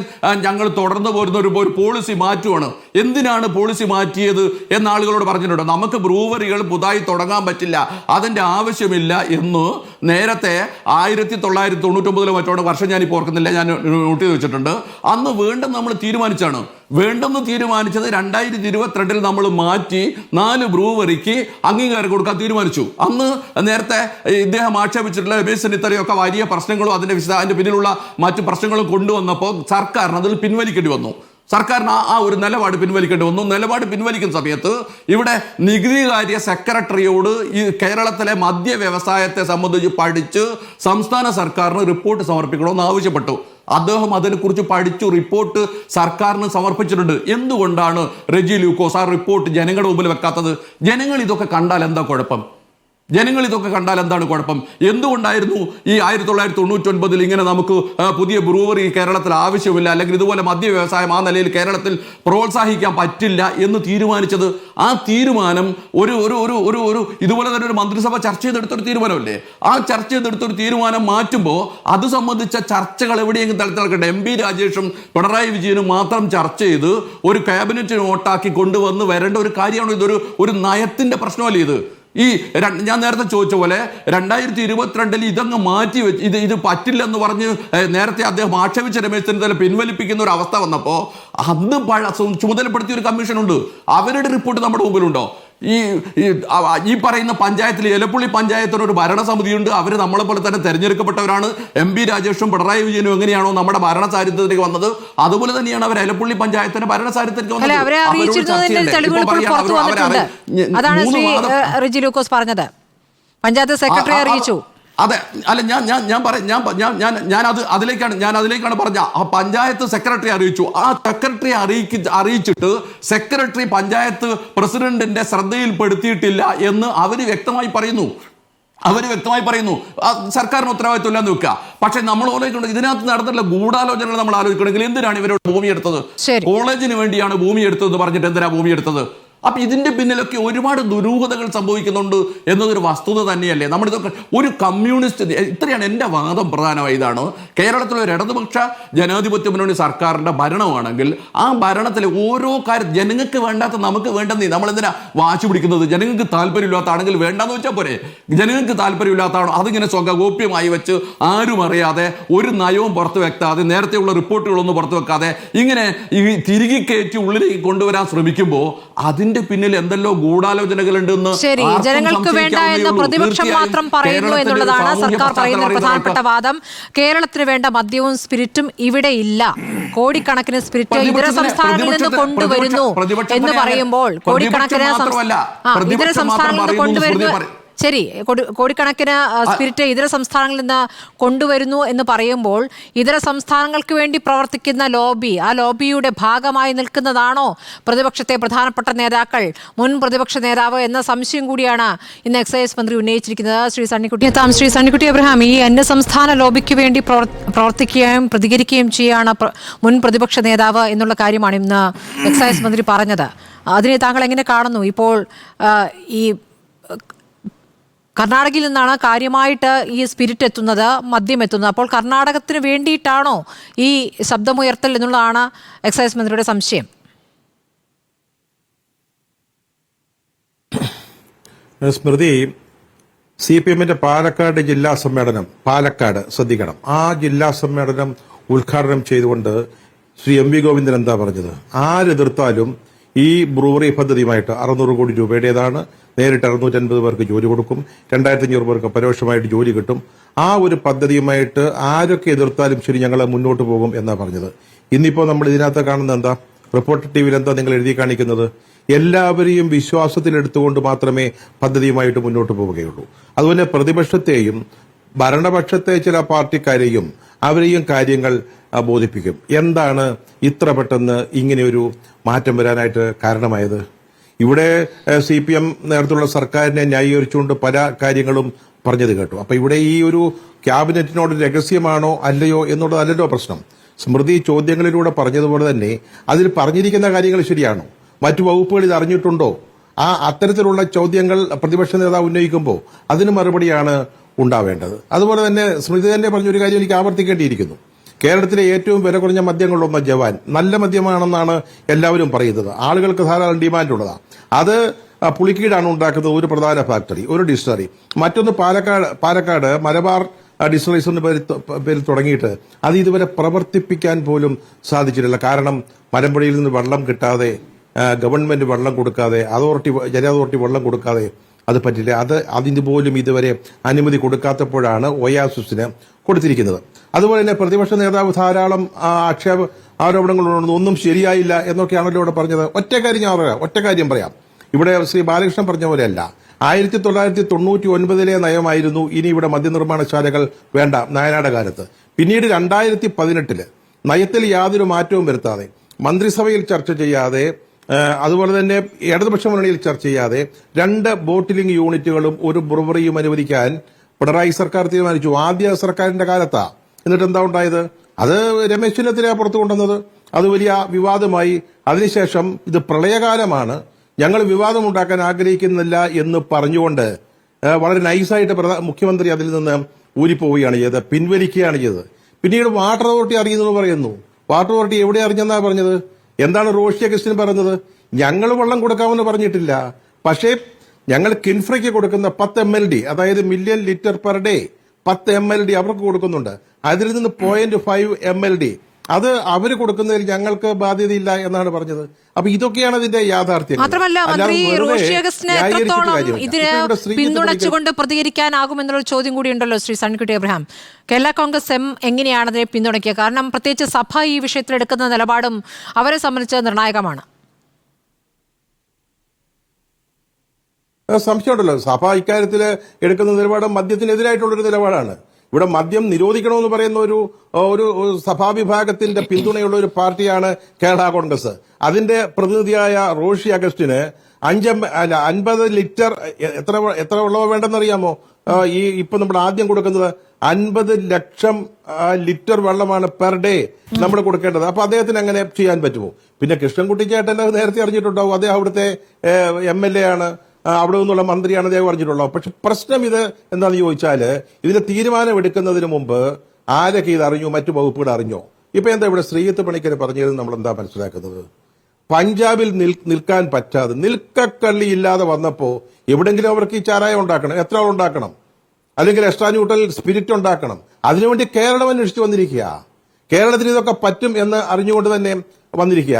ഞങ്ങൾ തുടർന്നു പോരുന്ന ഒരു പോളിസി മാറ്റുവാണ്. എന്തിനാണ് പോളിസി മാറ്റിയത് എന്ന് ആളുകളോട് പറഞ്ഞിട്ടുണ്ട്. നമുക്ക് ബ്രൂവറികൾ പുതുതായി തുടങ്ങാൻ പറ്റില്ല, അതിൻ്റെ ആവശ്യമില്ല എന്ന് നേരത്തെ 1999 മറ്റോടെ വർഷം ഞാനിപ്പോൾ ഓർക്കുന്നില്ല, ഞാൻ നോട്ട് ചെയ്ത് വെച്ചിട്ടുണ്ട്. അന്ന് വീണ്ടും നമ്മൾ തീരുമാനിച്ചാണ്. വേണ്ടെന്ന് തീരുമാനിച്ചത് 2022 നമ്മൾ മാറ്റി 4 ബ്രൂവറിക്ക് അംഗീകാരം കൊടുക്കാൻ തീരുമാനിച്ചു. അന്ന് നേരത്തെ ഇദ്ദേഹം ആക്ഷേപിച്ചിട്ടുള്ള രമേശ് ചെന്നിത്തലയൊക്കെ വലിയ പ്രശ്നങ്ങളും അതിന്റെ പിന്നിലുള്ള മറ്റു പ്രശ്നങ്ങളും കൊണ്ടുവന്നപ്പോൾ സർക്കാരിന് അതിൽ പിൻവലിക്കേണ്ടി വന്നു. സർക്കാരിന് ആ ഒരു നിലപാട് പിൻവലിക്കേണ്ടി വന്നു. നിലപാട് പിൻവലിക്കുന്ന സമയത്ത് ഇവിടെ നികുതികാര്യ സെക്രട്ടറിയോട് ഈ കേരളത്തിലെ മദ്യ വ്യവസായത്തെ സംബന്ധിച്ച് പഠിച്ച് സംസ്ഥാന സർക്കാരിന് റിപ്പോർട്ട് സമർപ്പിക്കണമെന്ന് ആവശ്യപ്പെട്ടു. അദ്ദേഹം അതിനെക്കുറിച്ച് പഠിച്ചു റിപ്പോർട്ട് സർക്കാരിന് സമർപ്പിച്ചിട്ടുണ്ട്. എന്തുകൊണ്ടാണ് റെജി ലൂക്കോസ് ആ റിപ്പോർട്ട് ജനങ്ങളുടെ മുമ്പിൽ വെക്കാത്തത്? ജനങ്ങൾ ഇതൊക്കെ കണ്ടാൽ എന്താ കുഴപ്പം? ജനങ്ങൾ ഇതൊക്കെ കണ്ടാൽ എന്താണ് കുഴപ്പം? എന്തുകൊണ്ടായിരുന്നു ഈ 1999 ഇങ്ങനെ നമുക്ക് പുതിയ ബ്രൂവറി കേരളത്തിൽ ആവശ്യമില്ല, അല്ലെങ്കിൽ ഇതുപോലെ മദ്യ വ്യവസായം ആ നിലയിൽ കേരളത്തിൽ പ്രോത്സാഹിക്കാൻ പറ്റില്ല എന്ന് തീരുമാനിച്ചത്? ആ തീരുമാനം ഒരു ഒരു ഒരു ഒരു ഒരു ഇതുപോലെ തന്നെ ഒരു മന്ത്രിസഭ ചർച്ച ചെയ്തെടുത്തൊരു തീരുമാനമല്ലേ? ആ ചർച്ച ചെയ്തെടുത്തൊരു തീരുമാനം മാറ്റുമ്പോൾ അത് സംബന്ധിച്ച ചർച്ചകൾ എവിടെയെങ്കിലും തലത്തിൽ നടക്കട്ടെ. എം പി രാജേഷും പിണറായി വിജയനും മാത്രം ചർച്ച ചെയ്ത് ഒരു ക്യാബിനറ്റ് നോട്ടാക്കി കൊണ്ടുവന്ന് വരേണ്ട ഒരു കാര്യമാണ്. ഇതൊരു നയത്തിന്റെ പ്രശ്നമല്ലേ ഇത്? ഞാൻ നേരത്തെ ചോദിച്ച പോലെ 2022 ഇതങ്ങ് മാറ്റി വെച്ച് ഇത് പറ്റില്ലെന്ന് പറഞ്ഞ് നേരത്തെ അദ്ദേഹം ആക്ഷേപിച്ച രമേശ് ചെന്നിത്തല പിൻവലിപ്പിക്കുന്ന ഒരു അവസ്ഥ വന്നപ്പോൾ അന്ന് ചുമതലപ്പെടുത്തിയ ഒരു കമ്മീഷനുണ്ട്. അവരുടെ റിപ്പോർട്ട് നമ്മുടെ മുമ്പിലുണ്ടോ? ഈ പറയുന്ന പഞ്ചായത്തിൽ എലപ്പുള്ളി പഞ്ചായത്തിന് ഒരു ഭരണസമിതിയുണ്ട്. അവർ നമ്മളെ പോലെ തന്നെ തെരഞ്ഞെടുക്കപ്പെട്ടവരാണ്. എം പി രാജേഷും പിണറായി വിജയനും എങ്ങനെയാണോ നമ്മുടെ ഭരണസാരിത്യത്തിലേക്ക് വന്നത്, അതുപോലെ തന്നെയാണ് അവർ എലപ്പുള്ളി പഞ്ചായത്തിന്റെ ഭരണസാരിത്യത്തിലേക്ക് വന്നത്. പഞ്ചായത്ത് സെക്രട്ടറി അറിയിച്ചു. അതെ, അല്ല ഞാൻ അതിലേക്കാണ് പറഞ്ഞ. ആ പഞ്ചായത്ത് സെക്രട്ടറി അറിയിച്ചു. ആ സെക്രട്ടറി അറിയിച്ചിട്ട് സെക്രട്ടറി പഞ്ചായത്ത് പ്രസിഡന്റിന്റെ ശ്രദ്ധയിൽപ്പെടുത്തിയിട്ടില്ല എന്ന് അവര് വ്യക്തമായി പറയുന്നു. സർക്കാരിന് ഉത്തരവാദിത്വം എന്ന് വെക്കുക. പക്ഷെ നമ്മൾ ആലോചിക്കണം, ഇതിനകത്ത് നടന്നിട്ടുള്ള ഗൂഢാലോചനകൾ നമ്മൾ ആലോചിക്കണമെങ്കിൽ എന്തിനാണ് ഇവരോട് ഭൂമി എടുത്തത്? കോളേജിന് വേണ്ടിയാണ് ഭൂമി എടുത്തതെന്ന് പറഞ്ഞിട്ട് എന്തിനാ ഭൂമി എടുത്തത്? അപ്പൊ ഇതിന്റെ പിന്നിലൊക്കെ ഒരുപാട് ദുരൂഹതകൾ സംഭവിക്കുന്നുണ്ട് എന്നതൊരു വസ്തുത തന്നെയല്ലേ? നമ്മളിതൊക്കെ ഒരു കമ്മ്യൂണിസ്റ്റ്, ഇത്രയാണ് എൻ്റെ വാദം. പ്രധാനമായി ഇതാണ്, കേരളത്തിലെ ഒരു ഇടതുപക്ഷ ജനാധിപത്യ മുന്നണി സർക്കാരിന്റെ ഭരണമാണെങ്കിൽ ആ ഭരണത്തിലെ ഓരോ കാര്യം ജനങ്ങൾക്ക് വേണ്ടാത്ത നമുക്ക് വേണ്ടെന്നേ നമ്മളെന്തിനാ വാശി പിടിക്കുന്നത്? ജനങ്ങൾക്ക് താല്പര്യമില്ലാത്താണെങ്കിൽ വേണ്ടെന്ന് വെച്ചാൽ പോരെ. ജനങ്ങൾക്ക് താല്പര്യമില്ലാത്തതാണോ അതിങ്ങനെ സ്വഗോപ്യമായി വെച്ച് ആരും അറിയാതെ ഒരു നയവും പുറത്തു വെക്കാതെ നേരത്തെയുള്ള റിപ്പോർട്ടുകളൊന്നും പുറത്തു വെക്കാതെ ഇങ്ങനെ തിരികെ കയറ്റി ഉള്ളിലേക്ക് കൊണ്ടുവരാൻ ശ്രമിക്കുമ്പോൾ അതിന്റെ പിന്നിൽ എന്തെല്ലോ ഗൂഢാലോചനകളുണ്ടെന്ന് ജനങ്ങൾക്ക് വേണ്ട എന്ന് പ്രതിപക്ഷം മാത്രം പറയുന്നു എന്നുള്ളതാണ് സർക്കാർ പറയുന്ന പ്രധാനപ്പെട്ട വാദം. കേരളത്തിന് വേണ്ട മദ്യവും സ്പിരിറ്റും ഇവിടെ ഇല്ല. കോടിക്കണക്കിന് സ്പിരിറ്റ് ഇതര സംസ്ഥാനങ്ങളിൽ നിന്ന് കൊണ്ടുവരുന്നു എന്ന് പറയുമ്പോൾ കോടിക്കണക്കിന് ഇതര സംസ്ഥാനങ്ങളിൽ നിന്ന് കൊണ്ടുവരുന്നു. ശരി, കോടിക്കണക്കിന് സ്പിരിറ്റ് ഇതര സംസ്ഥാനങ്ങളിൽ നിന്ന് കൊണ്ടുവരുന്നു എന്ന് പറയുമ്പോൾ ഇതര സംസ്ഥാനങ്ങൾക്ക് വേണ്ടി പ്രവർത്തിക്കുന്ന ലോബി, ആ ലോബിയുടെ ഭാഗമായി നിൽക്കുന്നതാണോ പ്രതിപക്ഷത്തെ പ്രധാനപ്പെട്ട നേതാക്കൾ, മുൻ പ്രതിപക്ഷ നേതാവ് എന്ന സംശയം കൂടിയാണ് ഇന്ന് എക്സൈസ് മന്ത്രി ഉന്നയിച്ചിരിക്കുന്നത്. ശ്രീ സണ്ണിക്കുട്ടി അബ്രഹാം, ഈ അന്യസംസ്ഥാന ലോബിക്ക് വേണ്ടി പ്രവർത്തിക്കുകയും പ്രതികരിക്കുകയും ചെയ്യാണ് മുൻ പ്രതിപക്ഷ നേതാവ് എന്നുള്ള കാര്യമാണ് ഇന്ന് എക്സൈസ് മന്ത്രി പറഞ്ഞത്. അതിനെ താങ്കൾ എങ്ങനെ കാണുന്നു? ഇപ്പോൾ ഈ കർണാടകയിൽ നിന്നാണ് കാര്യമായിട്ട് ഈ സ്പിരിറ്റ് എത്തുന്നത്, മദ്യം എത്തുന്നത്. അപ്പോൾ കർണാടകത്തിന് വേണ്ടിയിട്ടാണോ ഈ ശബ്ദമുയർത്തൽ എന്നുള്ളതാണ് എക്സൈസ് മന്ത്രിയുടെ സംശയം. സ്മൃതി, CPM-ന്റെ പാലക്കാട് ജില്ലാ സമ്മേളനം, പാലക്കാട് ശ്രദ്ധിക്കണം, ആ ജില്ലാ സമ്മേളനം ഉദ്ഘാടനം ചെയ്തുകൊണ്ട് ശ്രീ MV ഗോവിന്ദൻ എന്താ പറഞ്ഞത്? ആരെതിർത്താലും ഈ ബ്രൂവറി പദ്ധതിയുമായിട്ട് 600 കോടി രൂപയുടേതാണ്, നേരിട്ട് 650 പേർക്ക് ജോലി കൊടുക്കും, 2500 പേർക്ക് പരോക്ഷമായിട്ട് ജോലി കിട്ടും, ആ ഒരു പദ്ധതിയുമായിട്ട് ആരൊക്കെ എതിർത്താലും ശരി ഞങ്ങൾ മുന്നോട്ട് പോകും എന്നാ പറഞ്ഞത്. ഇന്നിപ്പോൾ നമ്മൾ ഇതിനകത്ത് കാണുന്നത് എന്താ? റിപ്പോർട്ടർ TV-യിൽ എന്താ നിങ്ങൾ എഴുതി കാണിക്കുന്നത്? എല്ലാവരെയും വിശ്വാസത്തിലെടുത്തുകൊണ്ട് മാത്രമേ പദ്ധതിയുമായിട്ട് മുന്നോട്ട് പോവുകയുള്ളൂ. അതുപോലെ പ്രതിപക്ഷത്തെയും ഭരണപക്ഷത്തെ ചില പാർട്ടിക്കാരെയും അവരെയും കാര്യങ്ങൾ ബോധിപ്പിക്കും. എന്താണ് ഇത്ര പെട്ടെന്ന് ഇങ്ങനെയൊരു മാറ്റം വരാനായിട്ട് കാരണമായത്? ഇവിടെ CPM നേതൃത്വമുള്ള സർക്കാരിനെ ന്യായീകരിച്ചുകൊണ്ട് പല കാര്യങ്ങളും പറഞ്ഞത് കേട്ടു. അപ്പൊ ഇവിടെ ഈ ഒരു ക്യാബിനറ്റിനോട് രഹസ്യമാണോ അല്ലയോ എന്നുള്ളതല്ലല്ലോ പ്രശ്നം. സ്മൃതി ചോദ്യങ്ങളിലൂടെ പറഞ്ഞതുപോലെ തന്നെ അതിൽ പറഞ്ഞിരിക്കുന്ന കാര്യങ്ങൾ ശരിയാണോ? മറ്റു വകുപ്പുകൾ ഇത് അറിഞ്ഞിട്ടുണ്ടോ? അത്തരത്തിലുള്ള ചോദ്യങ്ങൾ പ്രതിപക്ഷ നേതാവ് ഉന്നയിക്കുമ്പോൾ അതിന് മറുപടിയാണ് ഉണ്ടാവേണ്ടത്. അതുപോലെ തന്നെ സ്മൃതി തന്നെ പറഞ്ഞൊരു കാര്യം എനിക്ക് ആവർത്തിക്കേണ്ടിയിരിക്കുന്നു. കേരളത്തിലെ ഏറ്റവും വില കുറഞ്ഞ മദ്യങ്ങളിലൊന്ന് ജവാൻ, നല്ല മദ്യമാണെന്നാണ് എല്ലാവരും പറയുന്നത്. ആളുകൾക്ക് ധാരാളം ഡിമാൻഡുള്ളതാണ്. അത് പുളിക്കീടാണ് ഉണ്ടാക്കുന്നത്, ഒരു പ്രധാന ഫാക്ടറി, ഒരു ഡിസ്റ്റിലറി. മറ്റൊന്ന് പാലക്കാട് മലബാർ ഡിസ്റ്റിലറീസ് എന്ന പേരിൽ തുടങ്ങിയിട്ട് അത് ഇതുവരെ പ്രവർത്തിപ്പിക്കാൻ പോലും സാധിച്ചിട്ടില്ല. കാരണം മലമ്പുഴയിൽ നിന്ന് വെള്ളം കിട്ടാതെ, ഗവൺമെന്റ് വെള്ളം കൊടുക്കാതെ, ജല അതോറിറ്റി വെള്ളം കൊടുക്കാതെ അത് പറ്റില്ല. അതിന് പോലും ഇതുവരെ അനുമതി കൊടുക്കാത്തപ്പോഴാണ് ഒയാസിസിന് കൊടുത്തിരിക്കുന്നത്. അതുപോലെ തന്നെ പ്രതിപക്ഷ നേതാവ് ധാരാളം ആരോപണങ്ങളുണ്ട്, ഒന്നും ശരിയായില്ല എന്നൊക്കെയാണല്ലോ ഇവിടെ പറഞ്ഞത്. ഒറ്റ കാര്യം പറയാം. ഇവിടെ ശ്രീ ബാലകൃഷ്ണൻ പറഞ്ഞ പോലെയല്ല, 1999 നയമായിരുന്നു ഇനി ഇവിടെ മദ്യനിർമ്മാണശാലകൾ വേണ്ട നായനാട് കാലത്ത്. പിന്നീട് 2018 നയത്തിൽ യാതൊരു മാറ്റവും വരുത്താതെ, മന്ത്രിസഭയിൽ ചർച്ച ചെയ്യാതെ, അതുപോലെ തന്നെ ഇടതുപക്ഷ മുന്നണിയിൽ ചർച്ച ചെയ്യാതെ 2 ബോട്ടിലിംഗ് യൂണിറ്റുകളും ഒരു ബ്രുവറിയും അനുവദിക്കാൻ പിണറായി സർക്കാർ തീരുമാനിച്ചു. ആദ്യ സർക്കാരിന്റെ കാലത്താ. എന്നിട്ട് എന്താ ഉണ്ടായത്? അത് രമേശ് ചെന്നിത്തല പുറത്തു കൊണ്ടുവന്നത്. അത് വലിയ വിവാദമായി. അതിനുശേഷം ഇത് പ്രളയകാലമാണ്, ഞങ്ങൾ വിവാദമുണ്ടാക്കാൻ ആഗ്രഹിക്കുന്നില്ല എന്ന് പറഞ്ഞുകൊണ്ട് വളരെ നൈസായിട്ട് മുഖ്യമന്ത്രി അതിൽ നിന്ന് ഊരിപ്പോവുകയാണ് ചെയ്തത്, പിൻവലിക്കുകയാണ് ചെയ്തത്. പിന്നീട് വാട്ടർ അതോറിറ്റി അറിയുന്നു പറയുന്നു. വാട്ടർ അതോറിറ്റി എവിടെ അറിഞ്ഞെന്നാ പറഞ്ഞത്? എന്താണ് റോഷി അഗസ്റ്റിൻ പറഞ്ഞത്? ഞങ്ങൾ വെള്ളം കൊടുക്കാമെന്ന് പറഞ്ഞിട്ടില്ല, പക്ഷേ ഞങ്ങൾ കിൻഫ്രയ്ക്ക് കൊടുക്കുന്ന 10 MLD, അതായത് million litre per day 10 MLD അവർക്ക് കൊടുക്കുന്നുണ്ട്. അതിൽ നിന്ന് 0.5 MLD അത് അവർ കൊടുക്കുന്നതിൽ ഞങ്ങൾക്ക് ബാധ്യതയില്ല എന്നാണ് പറഞ്ഞത്. അപ്പൊ ഇതൊക്കെയാണ് അതിന്റെ യാഥാർത്ഥ്യം. മാത്രമല്ല മന്ത്രി റോഷി അഗസ്റ്റിനെ എത്രത്തോളം ഇതിന് പിന്തുണച്ചുകൊണ്ട് പ്രതികരിക്കാനാകുമെന്നുള്ള ചോദ്യം കൂടി ഉണ്ടല്ലോ ശ്രീ സണ്ണിക്കുട്ടി എബ്രഹാം. കേരള കോൺഗ്രസ് എം എങ്ങനെയാണ് അതിനെ പിന്തുണയ്ക്കുക? കാരണം പ്രത്യേകിച്ച് സഭ ഈ വിഷയത്തിൽ എടുക്കുന്ന നിലപാടും അവരെ സംബന്ധിച്ച് നിർണായകമാണ്. സംശയമുണ്ടല്ലോ, സഭ ഇക്കാര്യത്തിൽ എടുക്കുന്ന നിലപാട് മദ്യത്തിനെതിരായിട്ടുള്ളൊരു നിലപാടാണ്. ഇവിടെ മദ്യം നിരോധിക്കണമെന്ന് പറയുന്ന ഒരു സഭാവിഭാഗത്തിന്റെ പിന്തുണയുള്ള ഒരു പാർട്ടിയാണ് കേരള കോൺഗ്രസ്. അതിന്റെ പ്രതിനിധിയായ റോഷി അഗസ്റ്റിന് 50 ലിറ്റർ എത്ര വെള്ളമോ വേണ്ടെന്നറിയാമോ? ഇപ്പൊ നമ്മൾ ആദ്യം കൊടുക്കുന്നത് 50 ലക്ഷം ലിറ്റർ വെള്ളമാണ് പെർ ഡേ നമ്മൾ കൊടുക്കേണ്ടത്. അപ്പൊ അദ്ദേഹത്തിന് അങ്ങനെ ചെയ്യാൻ പറ്റുമോ? പിന്നെ കൃഷ്ണൻകുട്ടി ചേട്ടൻ നേരത്തെ അറിഞ്ഞിട്ടുണ്ടാവും, അദ്ദേഹം അവിടുത്തെ MLA ആണ്, അവിടെ നിന്നുള്ള മന്ത്രിയാണ് അദ്ദേഹം പറഞ്ഞിട്ടുള്ളത്. പക്ഷെ പ്രശ്നം ഇത് എന്താണെന്ന് ചോദിച്ചാൽ, ഇതിന് തീരുമാനം എടുക്കുന്നതിന് മുമ്പ് ആരൊക്കെ ഇത് അറിഞ്ഞു, മറ്റു വകുപ്പുകൾ അറിഞ്ഞോ? ഇപ്പൊ എന്താ ഇവിടെ ശ്രീജിത്ത് പണിക്കർ പറഞ്ഞത് നമ്മൾ എന്താ മനസ്സിലാക്കുന്നത്? പഞ്ചാബിൽ നിൽക്കാൻ പറ്റാതെ നിൽക്കക്കള്ളി ഇല്ലാതെ വന്നപ്പോ എവിടെങ്കിലും അവർക്ക് ഈ ചാരായം ഉണ്ടാക്കണം, എത്ര ആൾ ഉണ്ടാക്കണം, അല്ലെങ്കിൽ എക്സ്ട്രാ ന്യൂട്രൽ സ്പിരിറ്റ് ഉണ്ടാക്കണം. അതിനുവേണ്ടി കേരളം അന്വേഷിച്ച് വന്നിരിക്കുക. കേരളത്തിന് ഇതൊക്കെ പറ്റും എന്ന് അറിഞ്ഞുകൊണ്ട് തന്നെ വന്നിരിക്കുക.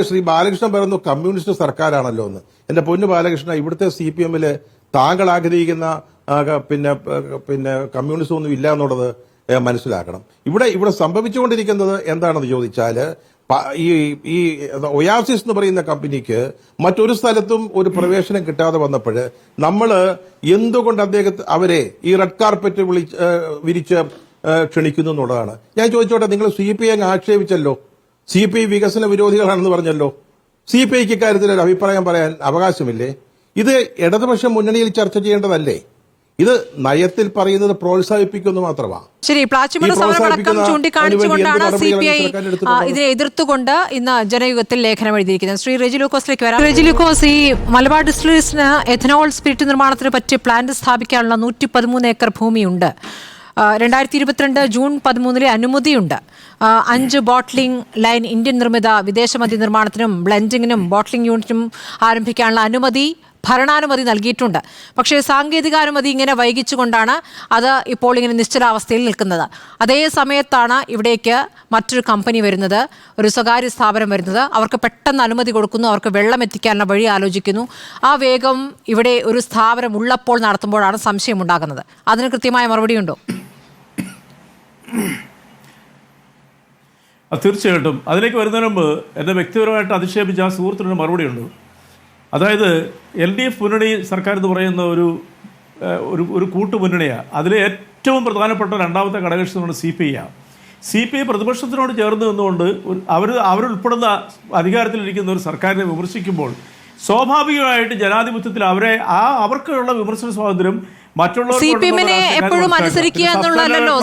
ശ്രീ ബാലകൃഷ്ണൻ പറയുന്നു കമ്മ്യൂണിസ്റ്റ് സർക്കാരാണല്ലോ എന്ന്. എന്റെ പൊന്നു ബാലകൃഷ്ണ, ഇവിടുത്തെ CPM-ല് താങ്കൾ ആഗ്രഹിക്കുന്ന പിന്നെ കമ്മ്യൂണിസം ഒന്നും ഇല്ല എന്നുള്ളത് മനസ്സിലാക്കണം. ഇവിടെ സംഭവിച്ചുകൊണ്ടിരിക്കുന്നത് എന്താണെന്ന് ചോദിച്ചാല്, ഈ ഒയാസിസ് എന്ന് പറയുന്ന കമ്പനിക്ക് മറ്റൊരു സ്ഥലത്തും ഒരു പ്രവേശനം കിട്ടാതെ വന്നപ്പോൾ നമ്മൾ എന്തുകൊണ്ട് അവരെ ഈ റെഡ് കാർപ്പറ്റ് വിരിച്ച് ക്ഷണിക്കുന്നു എന്നുള്ളതാണ്. ഞാൻ ചോദിച്ചോട്ടെ, നിങ്ങൾ CPI ആക്ഷേപിച്ചല്ലോ, CPI വികസന വിരോധികളാണെന്ന് പറഞ്ഞല്ലോ. CPIക്ക് ഇക്കാര്യത്തിൽ ഒരു അഭിപ്രായം പറയാൻ അവകാശമില്ലേ? ഇത് ഇടതുപക്ഷ മുന്നണിയിൽ ചർച്ച ചെയ്യേണ്ടതല്ലേ? ഇത് നയത്തിൽ പറയുന്നത് പ്രോത്സാഹിപ്പിക്കുന്നു മാത്രമാണ്. ശരി, പ്ലാച്ചിമട സമരമടക്കം ചൂണ്ടിക്കാണിച്ചുകൊണ്ടാണ് CPI ഇതിനെ എതിർത്തുകൊണ്ട് ഇന്ന് ജനയുഗത്തിൽ ലേഖനം എഴുതിയിരിക്കുന്നത്. ശ്രീ റെജി ലൂക്കോസിലേക്ക് വരാം. റെജി ലൂക്കോസ്, ഈ മലബാർ ഡിസ്റ്റിലറീസിന് എഥനോൾ സ്പിരിറ്റ് നിർമ്മാണത്തിന് പറ്റിയ പ്ലാന്റ് സ്ഥാപിക്കാനുള്ള 113 ഏക്കർ ഭൂമിയുണ്ട്. 2022 ജൂൺ 13 അനുമതിയുണ്ട്. 5 ബോട്ട്ലിംഗ് ലൈൻ ഇന്ത്യൻ നിർമ്മിത വിദേശമദ്യ നിർമ്മാണത്തിനും ബ്ലെൻഡിങ്ങിനും ബോട്ട്ലിംഗ് യൂണിറ്റും ആരംഭിക്കാനുള്ള ഭരണാനുമതി നൽകിയിട്ടുണ്ട്. പക്ഷേ സാങ്കേതികാനുമതി ഇങ്ങനെ വൈകിച്ചുകൊണ്ടാണ് അത് ഇപ്പോൾ ഇങ്ങനെ നിശ്ചലാവസ്ഥയിൽ നിൽക്കുന്നത്. അതേ സമയത്താണ് ഇവിടേക്ക് മറ്റൊരു കമ്പനി വരുന്നത്, ഒരു സ്വകാര്യ സ്ഥാപനം വരുന്നത്. അവർക്ക് പെട്ടെന്ന് അനുമതി കൊടുക്കുന്നു, അവർക്ക് വെള്ളം എത്തിക്കാനുള്ള വഴി ആലോചിക്കുന്നു. ആ വേഗം ഇവിടെ ഒരു സ്ഥാപനം ഉള്ളപ്പോൾ നടത്തുമ്പോഴാണ് സംശയമുണ്ടാകുന്നത്. അതിന് കൃത്യമായ മറുപടിയുണ്ടോ? തീർച്ചയായിട്ടും. അതിലേക്ക് വരുന്നതിന് മുമ്പ് എന്നെ വ്യക്തിപരമായിട്ട് അധിക്ഷേപിച്ച ആ സുഹൃത്തിനൊരു മറുപടിയുണ്ട്. അതായത് LDF മുന്നണി സർക്കാർ എന്ന് പറയുന്ന ഒരു കൂട്ടുമുന്നണിയാണ്. അതിലെ ഏറ്റവും പ്രധാനപ്പെട്ട രണ്ടാമത്തെ ഘടകകക്ഷി എന്ന് CPI ആണ്. CPI പ്രതിപക്ഷത്തിനോട് ചേർന്ന് നിന്നുകൊണ്ട് അവരുൾപ്പെടുന്ന അധികാരത്തിലിരിക്കുന്ന ഒരു സർക്കാരിനെ വിമർശിക്കുമ്പോൾ സ്വാഭാവികമായിട്ട് ജനാധിപത്യത്തിൽ അവർക്കുള്ള വിമർശന സ്വാതന്ത്ര്യം CPM-നെ എപ്പോഴും അനുസരിക്കുക എന്നുള്ളതല്ലോ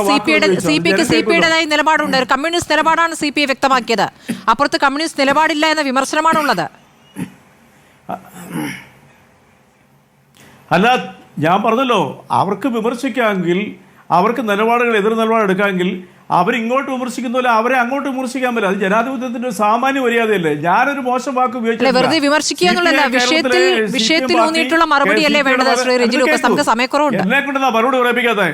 CPIയുടേതായ നിലപാടുണ്ട്. കമ്മ്യൂണിസ്റ്റ് നിലപാടാണ് CPI വ്യക്തമാക്കിയത്. അപ്പുറത്ത് കമ്മ്യൂണിസ്റ്റ് നിലപാടില്ല എന്ന വിമർശനമാണുള്ളത്. അല്ല, ഞാൻ പറഞ്ഞല്ലോ, അവർക്ക് വിമർശിക്കാമെങ്കിൽ, അവർക്ക് എതിർ നിലപാട് എടുക്കാമെങ്കിൽ അവരിങ്ങോട്ട് വിമർശിക്കുന്നില്ല, അവരെ അങ്ങോട്ട് വിമർശിക്കാൻ പറ്റില്ല. അത് ജനാധിപത്യത്തിന്റെ ഒരു സാമാന്യ മര്യാദയല്ലേ? ഞാനൊരു മോശം വാക്ക് ഉപയോഗിച്ചില്ല. വെറുതെ വിമർശിക്കുക എന്നുള്ളതല്ല, വിഷയത്തിൽ ഊന്നിയിട്ടുള്ള മറുപടിയല്ലേ വേണ്ടത്. ശ്രീ റെജി ലൂക്കോസ്, നമുക്ക് സമയക്കുറവുണ്ട്. എന്നെ കൊണ്ടെന്നാ മറുപടി ഉറപ്പിക്കാതെ?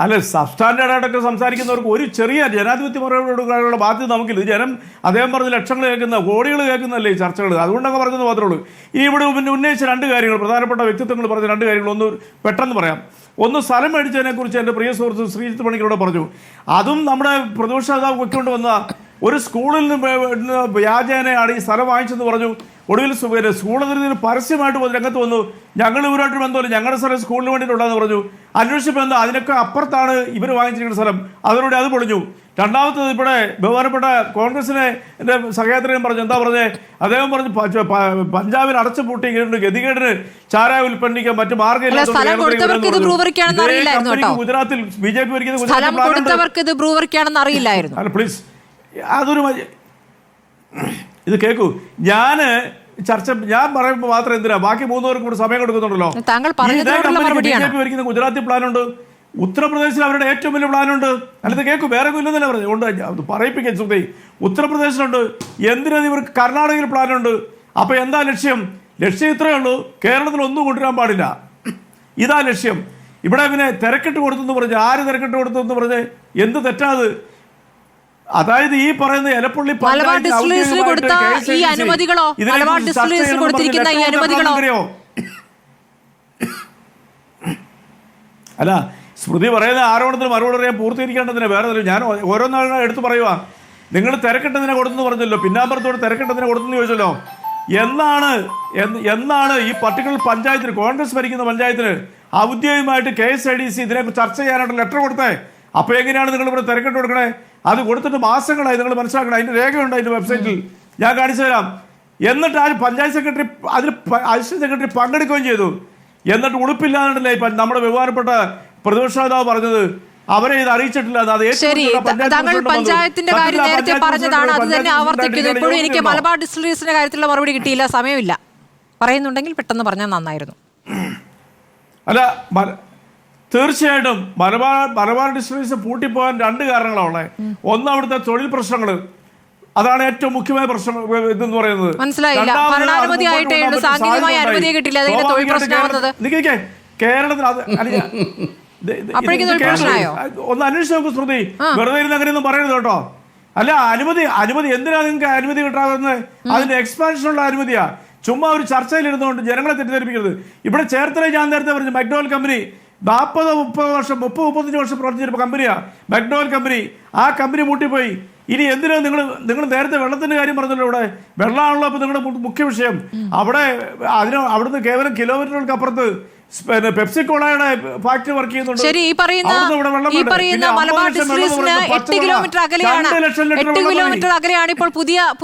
അല്ല, സബ്സ്റ്റാൻഡേർഡായിട്ടൊക്കെ സംസാരിക്കുന്നവർക്ക് ഒരു ചെറിയ ജനാധിപത്യ മറുപടി കൊടുക്കാനുള്ള ബാധ്യത നമുക്കില്ല. ജനം അദ്ദേഹം പറഞ്ഞ് ലക്ഷങ്ങൾ കേൾക്കുന്ന, കോടികൾ കേൾക്കുന്നല്ലേ ഈ ചർച്ചകൾ. അതുകൊണ്ടൊക്കെ പറഞ്ഞത് മാത്രമേ ഉള്ളൂ. ഈ ഇവിടെ ഉന്നയിച്ച 2 കാര്യങ്ങൾ, പ്രധാനപ്പെട്ട വ്യക്തിത്വങ്ങൾ പറഞ്ഞ 2 കാര്യങ്ങൾ ഒന്ന് പെട്ടെന്ന് പറയാം. ഒന്ന്, സ്ഥലം മേടിച്ചതിനെക്കുറിച്ച് എൻ്റെ പ്രിയ സുഹൃത്ത് ശ്രീജിത്ത് പണിക്കരോട് പറഞ്ഞു. അതും നമ്മുടെ പ്രതിപക്ഷ നേതാവ് വെക്കൊണ്ട് വന്ന ഒരു സ്കൂളിൽ നിന്ന് വ്യാജേനയാണ് ഈ സ്ഥലം വാങ്ങിച്ചെന്ന് പറഞ്ഞു. ഒടുവിൽ സ്കൂൾ അതിന് പരസ്യമായിട്ട് രംഗത്ത് വന്നു. ഞങ്ങൾ ഇവരുമായിട്ട് ബന്ധമില്ല, ഞങ്ങളുടെ സ്ഥലം സ്കൂളിന് വേണ്ടിയിട്ടുള്ളതെന്ന് പറഞ്ഞു. അന്വേഷിച്ചപ്പോൾ എന്താ, അതിനൊക്കെ അപ്പുറത്താണ് ഇവർ വാങ്ങിച്ചിരിക്കുന്ന സ്ഥലം. അതിലൂടെ അത് പൊളിഞ്ഞു. രണ്ടാമത്തത് ഇവിടെ ബഹുമാനപ്പെട്ട കോൺഗ്രസിനെ എൻ്റെ സഹയാത്രികൻ പറഞ്ഞു, എന്താ പറഞ്ഞേ, അദ്ദേഹം പറഞ്ഞു പഞ്ചാബിൽ അടച്ചുപൂട്ടിയിട്ടുണ്ട്, ഗതികേടിന് ചാരായ ഉൽപ്പന്നിക്കാൻ മറ്റു മാർഗ്ഗമില്ല. ഗുജറാത്തിൽ BJP ഭരിക്കുന്ന അറിയില്ലായിരുന്നു. അല്ല പ്ലീസ്, അതൊരു ഇത് കേൾക്കൂ. ഞാൻ പറയുമ്പോൾ മാത്രം എന്തിനാ, ബാക്കി 3 പേർക്ക് കൂടെ സമയം കൊടുക്കുന്നുണ്ടല്ലോ. BJP ഭരിക്കുന്ന ഗുജറാത്തിൽ പ്ലാനുണ്ട്, ഉത്തർപ്രദേശിൽ അവരുടെ ഏറ്റവും വലിയ പ്ലാനുണ്ട്. അല്ലാതെ കേൾക്കൂ, വേറെ ഇല്ലെന്നല്ല പറഞ്ഞു, ഉണ്ട് അത് പറയിപ്പിക്കാൻ സുഖം. ഉത്തർപ്രദേശിലുണ്ട്, എന്തിനാ ഇവർക്ക് കർണാടകയിൽ പ്ലാനുണ്ട്. അപ്പൊ എന്താ ലക്ഷ്യം? ഇത്രയേ ഉള്ളൂ, കേരളത്തിൽ ഒന്നും കൊണ്ടുവരാൻ പാടില്ല, ഇതാ ലക്ഷ്യം. ഇവിടെ പിന്നെ തിരക്കിട്ട് കൊടുത്തെന്ന് പറഞ്ഞ്, ആര് തിരക്കിട്ട് കൊടുത്തെന്ന് പറഞ്ഞ് എന്ത് തെറ്റാത്? അതായത് ഈ പറയുന്ന എലപ്പള്ളി അല്ല, സ്മൃതി പറയുന്ന ആരോപണത്തിന് മറുപടി പറയാൻ പൂർത്തീകരിക്കേണ്ടതിന് വേറെ ഞാൻ ഓരോന്നാളും എടുത്ത് പറയുക. നിങ്ങൾ തിരക്കിട്ടതിനെ കൊടുത്തെന്ന് പറഞ്ഞല്ലോ, പിന്നാമ്പുറത്തോട് തിരക്കിട്ടതിനെ കൊടുത്തെന്ന് ചോദിച്ചല്ലോ. എന്നാണ് ഈ പർട്ടിക്കുലർ പഞ്ചായത്തിന്, കോൺഗ്രസ് ഭരിക്കുന്ന പഞ്ചായത്തിന് ഔദ്യോഗികമായിട്ട് KSIDC ഇതിനെക്കുറിച്ച് ചർച്ച ചെയ്യാനായിട്ട് ലെറ്റർ കൊടുത്തേ? അപ്പോൾ എങ്ങനെയാണ് നിങ്ങൾ ഇവിടെ തിരക്കിട്ട് കൊടുക്കണേ? അത് കൊടുത്തിട്ട് മാസങ്ങളായി, നിങ്ങൾ മനസ്സിലാക്കണം. അതിൻ്റെ രേഖയുണ്ട് അതിൻ്റെ വെബ്സൈറ്റിൽ, ഞാൻ കാണിച്ചു തരാം. എന്നിട്ട് ആ പഞ്ചായത്ത് സെക്രട്ടറി അതിൽ അസിസ്റ്റന്റ് സെക്രട്ടറി പങ്കെടുക്കുകയും ചെയ്തു. എന്നിട്ട് ഉളുപ്പില്ലാതല്ലേ നമ്മുടെ ബഹുമാനപ്പെട്ട പ്രതിപക്ഷ നേതാവ് പറഞ്ഞത്, അവരെ ഇത് അറിയിച്ചിട്ടില്ല. പഞ്ചായത്തിന്റെ കാര്യം നേരത്തെ പറഞ്ഞതാണ്, അത് തന്നെ ആവർത്തിക്കുന്നു. ഇപ്പോഴും എനിക്ക് മലബാർ ഡിസ്റ്റിലറീസിന്റെ കാര്യത്തിലുള്ള മറുപടി കിട്ടിയില്ല, സമയമില്ല. പറയുന്നുണ്ടെങ്കിൽ പെട്ടെന്ന് പറഞ്ഞാൽ നന്നായിരുന്നു. അല്ല, തീർച്ചയായിട്ടും മലബാർ ഡിസ്റ്റിലറീസ് പൂട്ടിപ്പോകാൻ 2 കാരണങ്ങളാണ്. ഒന്ന്, അവിടുത്തെ തൊഴിൽ പ്രശ്നങ്ങൾ, അതാണ് ഏറ്റവും മുഖ്യമായ പ്രശ്നം ഇതെന്ന് പറയുന്നത്. മനസ്സിലായില്ല, ഭരണാനുമതി ആയിട്ടേ സാങ്കേതികമായ അനുമതി കിട്ടില്ല, അതിന്റെ തൊഴിൽ പ്രശ്നമാവുന്നത് കേരളത്തിൽ. ഒന്ന് അന്വേഷിച്ച് നോക്കും സ്മൃതി, വെറുതെ ഇരുന്ന് അങ്ങനെയൊന്നും പറയരുത് കേട്ടോ. അല്ല, അനുമതി എന്തിനാ നിങ്ങൾക്ക് അനുമതി കിട്ടാവുന്നത്? അതിന്റെ എക്സ്പാൻഷനുള്ള അനുമതിയാ. ചുമ്മാ ഒരു ചർച്ചയിൽ ഇരുന്നുകൊണ്ട് ജനങ്ങളെ തെറ്റിദ്ധരിപ്പിക്കരുത്. ഇവിടെ ചേർത്തല ഞാൻ നേരത്തെ പറഞ്ഞു, മക്ഡോവൽ കമ്പനി 40-30 വർഷം 30-35 വർഷം പ്രവർത്തിച്ചിരുന്ന കമ്പനിയാ മക്ഡോവൽ കമ്പനി. ആ കമ്പനി പൂട്ടിപ്പോയി. ഇനി എന്തിനാ നിങ്ങൾ നേരത്തെ വെള്ളത്തിന്റെ കാര്യം പറഞ്ഞല്ലോ, ഇവിടെ വെള്ളമാണല്ലോ അപ്പൊ നിങ്ങളുടെ മുഖ്യ വിഷയം. അവിടുന്ന് കേവലം കിലോമീറ്ററുകൾക്ക് അപ്പുറത്ത് പെപ്സിക്കോളയുടെ ഫാക്ടറി വർക്ക് ചെയ്യുന്നുണ്ട്. ശരി, ഈ പറയുന്ന മലബാർ ഡിസ്റ്റിലറീസിന് 8 കിലോമീറ്റർ അകലെയാണ് ഇപ്പോൾ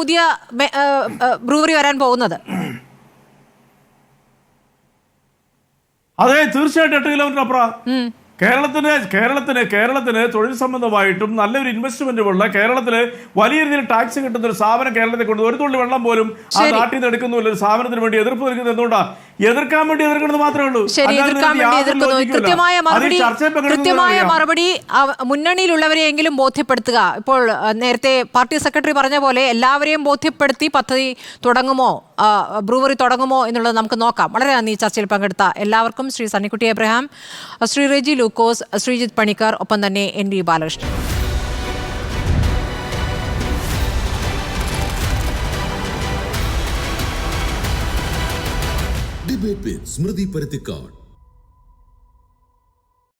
പുതിയ ബ്രൂവറി വരാൻ പോകുന്നത്. അതെ, തീർച്ചയായിട്ടും 8 കിലോമീറ്റർ അപ്പുറം. കേരളത്തിന് തൊഴിൽ സംബന്ധമായിട്ടും നല്ലൊരു ഇൻവെസ്റ്റ്മെന്റുമുള്ള, കേരളത്തിന് വലിയ രീതിയിൽ ടാക്സ് കിട്ടുന്ന ഒരു സ്ഥാപനം കേരളത്തിൽ കൊണ്ട് ഒരു തുള്ളി വെള്ളം പോലും ആ നാട്ടിൽ നിന്ന് എടുക്കുന്നില്ല. ഒരു സ്ഥാപനത്തിന് വേണ്ടി എതിർപ്പ് നിൽക്കുന്നത് എന്തുകൊണ്ടാണ്? എതിർക്കാൻ വേണ്ടി എതിർക്കുന്നത് മാത്രമേ ഉള്ളൂ. കൃത്യമായ മറുപടി മുന്നണിയിലുള്ളവരെയെങ്കിലും ബോധ്യപ്പെടുത്തുക. ഇപ്പോൾ നേരത്തെ പാർട്ടി സെക്രട്ടറി പറഞ്ഞ പോലെ എല്ലാവരെയും ബോധ്യപ്പെടുത്തി പദ്ധതി തുടങ്ങുമോ, ബ്രൂവറി തുടങ്ങുമോ എന്നുള്ളത് നമുക്ക് നോക്കാം. വളരെ നന്ദി ചർച്ചയിൽ പങ്കെടുത്ത എല്ലാവർക്കും. ശ്രീ സണ്ണിക്കുട്ടി എബ്രഹാം, ശ്രീ റെജി ലൂക്കോസ്, ശ്രീജിത്ത് പണിക്കർ, ഒപ്പം തന്നെ NV ബാലകൃഷ്ണൻ. ഡിബേറ്റ് വിത്ത് സ്മൃതി പരുത്തിക്കാട്.